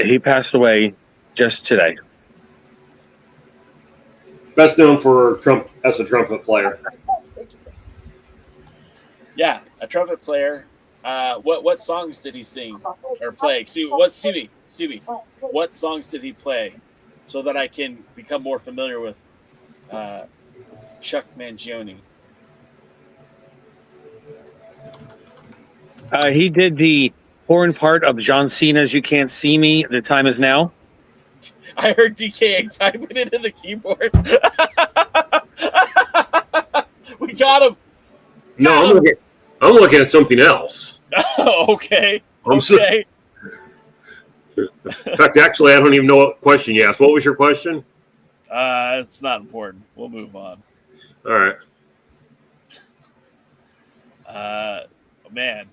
he passed away just today. Best known for as a trumpet player. Yeah, a trumpet player. What songs did he sing or play? Excuse me. What songs did he play so that I can become more familiar with Chuck Mangione? He did the horn part of John Cena's "You Can't See Me." The time is now. I heard DKA typing it in the keyboard. We got him. No, I'm looking at something else. Okay. In fact, actually, I don't even know what question you asked. What was your question? It's not important. We'll move on. All right. Man.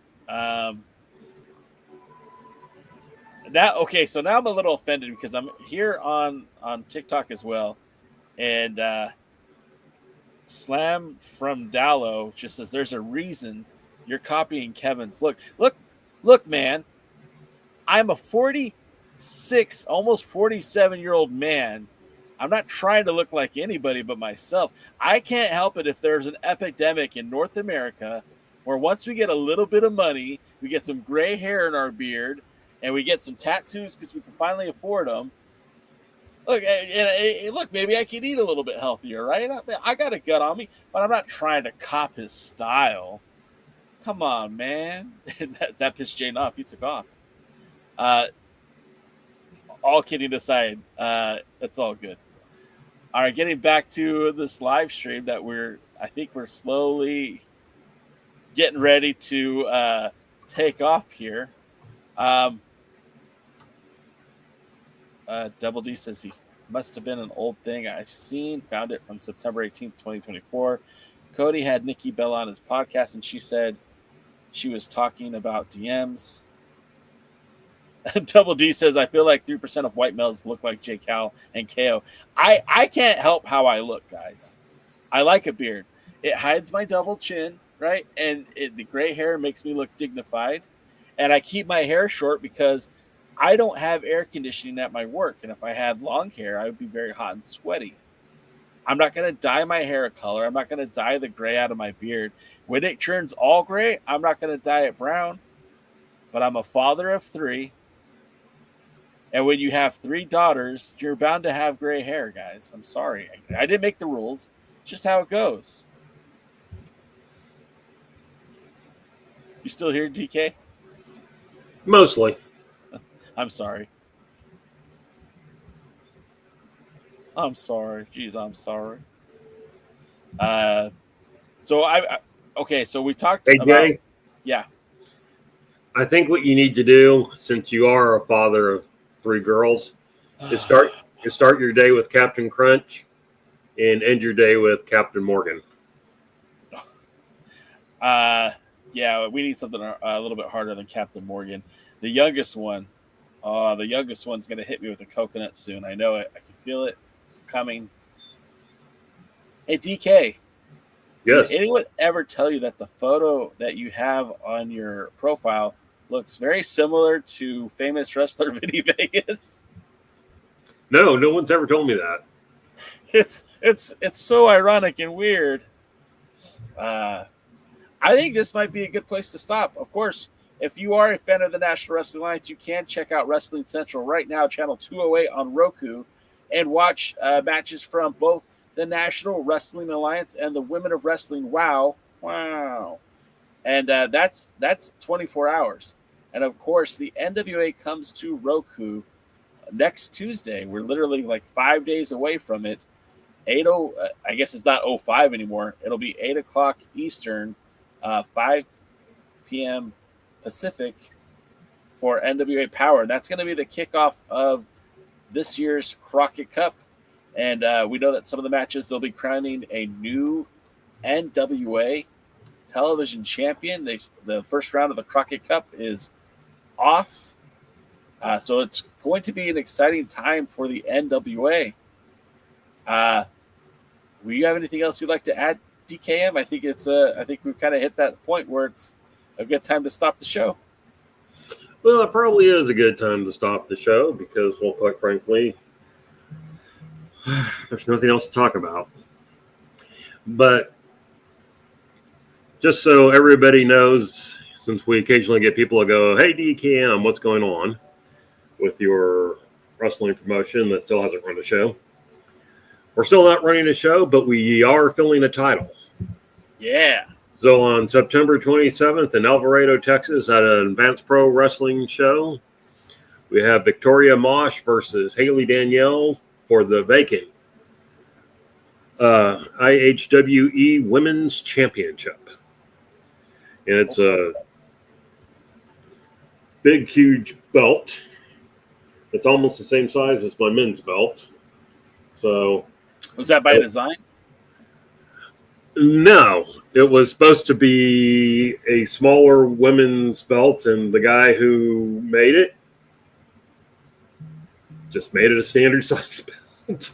So now I'm a little offended because I'm here on TikTok as well, and Slam from Dallo just says there's a reason you're copying Kevin's. Look, man. I'm a 46, almost 47-year-old man. I'm not trying to look like anybody but myself. I can't help it if there's an epidemic in North America where once we get a little bit of money, we get some gray hair in our beard, and we get some tattoos because we can finally afford them. Look, maybe I can eat a little bit healthier, right? I got a gut on me, but I'm not trying to cop his style. Come on, man. that pissed Jane off. He took off. All kidding aside, it's all good. All right, getting back to this live stream that I think we're slowly getting ready to take off here. Double D says he must have been an old thing I've seen. Found it from September 18th, 2024. Cody had Nikki Bella on his podcast, and she said she was talking about DMs. Double D says, I feel like 3% of white males look like J. Cal and KO. I can't help how I look, guys. I like a beard. It hides my double chin, right? And the gray hair makes me look dignified. And I keep my hair short because I don't have air conditioning at my work. And if I had long hair, I would be very hot and sweaty. I'm not going to dye my hair a color. I'm not going to dye the gray out of my beard. When it turns all gray, I'm not going to dye it brown. But I'm a father of 3. And when you have 3 daughters, you're bound to have gray hair, guys. I'm sorry. I didn't make the rules. It's just how it goes. You still here, DK? Mostly. I'm sorry. I'm sorry. Jeez, I'm sorry. So okay, so we talked Hey, about Jay, yeah. I think what you need to do, since you are a father of 3 girls, is start your day with Captain Crunch and end your day with Captain Morgan. Yeah, we need something a little bit harder than Captain Morgan. The youngest one's going to hit me with a coconut soon. I know it. I can feel it. It's coming. Hey, DK. Yes. Did anyone ever tell you that the photo that you have on your profile looks very similar to famous wrestler Vinny Vegas? No one's ever told me that. It's so ironic and weird. I think this might be a good place to stop. Of course, if you are a fan of the National Wrestling Alliance, you can check out Wrestling Central right now, channel 208 on Roku, and watch matches from both the National Wrestling Alliance and the Women of Wrestling. Wow. And that's 24 hours. And of course, the NWA comes to Roku next Tuesday. We're literally like 5 days away from it. I guess it's not 05 anymore. It'll be 8 o'clock Eastern, 5 p.m. Pacific for NWA Power. That's going to be the kickoff of this year's Crockett Cup. And we know that some of the matches, they'll be crowning a new NWA television champion. The first round of the Crockett Cup is off. So it's going to be an exciting time for the NWA. Will you have anything else you'd like to add, DKM? I think we've kind of hit that point where it's a good time to stop the show. Well, it probably is a good time to stop the show because, well, quite frankly, there's nothing else to talk about. But just so everybody knows, since we occasionally get people to go, hey, DKM, what's going on with your wrestling promotion that still hasn't run a show? We're still not running a show, but we are filling a title. Yeah. So on September 27th in Alvarado, Texas, at an Advanced Pro Wrestling show, we have Victoria Mosh versus Haley Danielle for the vacant IHWE Women's Championship. And it's a big, huge belt. It's almost the same size as my men's belt. So, was that by design? No, it was supposed to be a smaller women's belt, and the guy who made it just made it a standard size belt.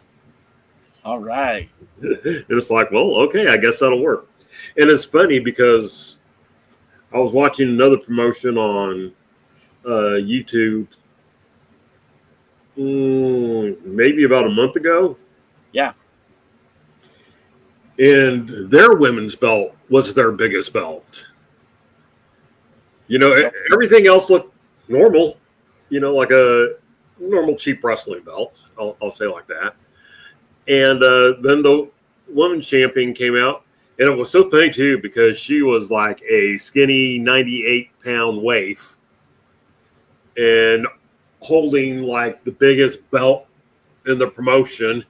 All right. It's like, well, okay, I guess that'll work. And it's funny because I was watching another promotion on YouTube maybe about a month ago. Yeah. And their women's belt was their biggest belt. You know, everything else looked normal, you know, like a normal cheap wrestling belt. I'll say like that. And then the women's champion came out, and it was so funny too because she was like a skinny 98-pound waif and holding like the biggest belt in the promotion,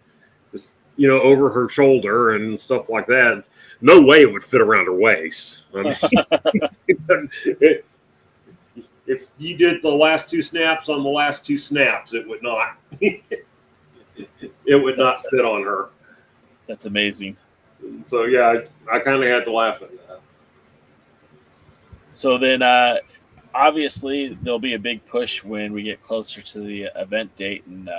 you know, over her shoulder and stuff like that. No way it would fit around her waist. I mean, if you did the last 2 snaps on the last 2 snaps, it would not. It would not fit on her. That's amazing. So yeah, I kind of had to laugh at that. So then, obviously, there'll be a big push when we get closer to the event date, and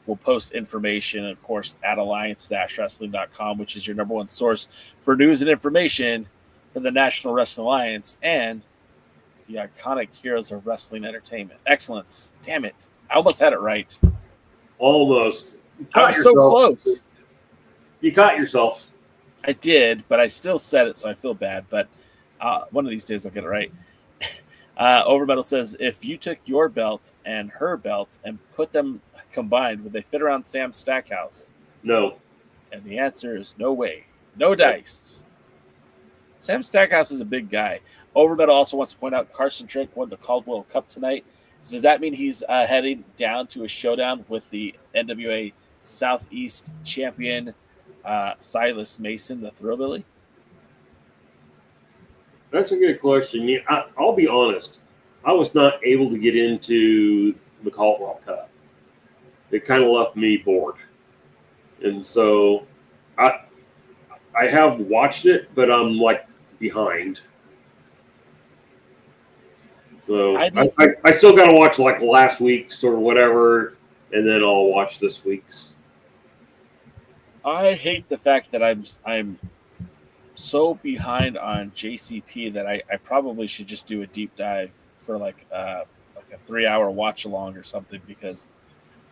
we'll post information, of course, at alliance-wrestling.com, which is your number one source for news and information for the National Wrestling Alliance and the iconic heroes of wrestling entertainment. Excellence. Damn it. I almost had it right. Almost. I was so close. You caught yourself. I did, but I still said it, so I feel bad. But one of these days I'll get it right. Overmetal says, if you took your belt and her belt and put them combined, would they fit around Sam Stackhouse? No. And the answer is no way. No dice. Sam Stackhouse is a big guy. Overbet also wants to point out Carson Drake won the Caldwell Cup tonight. Does that mean he's heading down to a showdown with the NWA Southeast champion Silas Mason, the Thrillbilly? That's a good question. Yeah, I'll be honest. I was not able to get into the Caldwell Cup. It kind of left me bored. And so I have watched it, but I'm like behind. So I still got to watch like last week's or whatever, and then I'll watch this week's. I hate the fact that I'm so behind on JCP that I probably should just do a deep dive for like a 3-hour watch along or something, because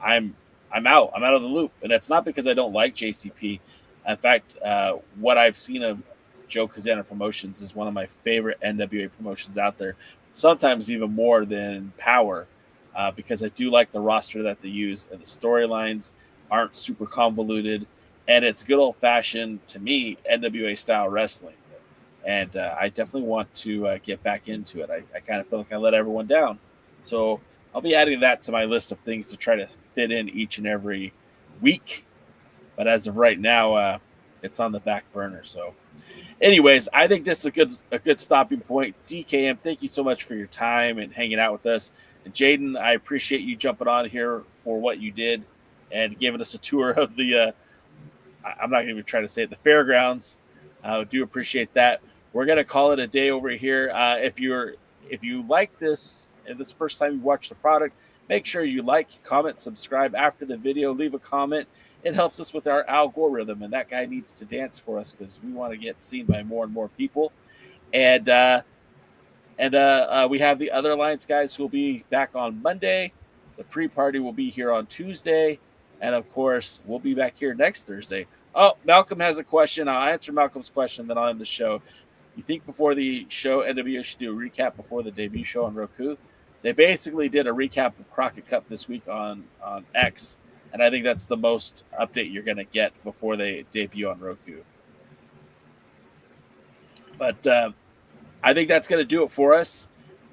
I'm out of the loop, and it's not because I don't like JCP. In fact, what I've seen of Joe Kazana Promotions is one of my favorite NWA promotions out there. Sometimes even more than Power, because I do like the roster that they use, and the storylines aren't super convoluted, and it's good old-fashioned, to me, NWA-style wrestling. And I definitely want to get back into it. I kind of feel like I let everyone down. So I'll be adding that to my list of things to try to fit in each and every week. But as of right now, it's on the back burner. So anyways, I think this is a good stopping point. DKM, thank you so much for your time and hanging out with us. And Jaden, I appreciate you jumping on here for what you did and giving us a tour of the I'm not even trying to say it, the fairgrounds. I do appreciate that. We're going to call it a day over here. If you like this, and this is the first time you watch the product, make sure you like, comment, subscribe after the video, leave a comment. It helps us with our algorithm, and that guy needs to dance for us because we want to get seen by more and more people. And we have the other Alliance guys who will be back on Monday. The pre-party will be here on Tuesday. And, of course, we'll be back here next Thursday. Oh, Malcolm has a question. I'll answer Malcolm's question, then I'll end the show. You think before the show, NWA should do a recap before the debut show on Roku? They basically did a recap of Crockett Cup this week on X, and I think that's the most update you're going to get before they debut on Roku. But I think that's going to do it for us.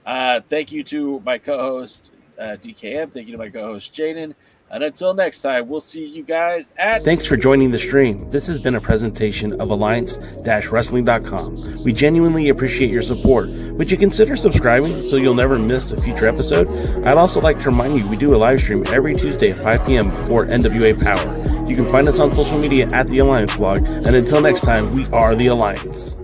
Thank you to my co-host, DKM. Thank you to my co-host, Jaden. And until next time, we'll see you guys at... Thanks for joining the stream. This has been a presentation of Alliance-Wrestling.com. We genuinely appreciate your support. Would you consider subscribing so you'll never miss a future episode? I'd also like to remind you we do a live stream every Tuesday at 5 p.m. for NWA Power. You can find us on social media at The Alliance Blog. And until next time, we are The Alliance.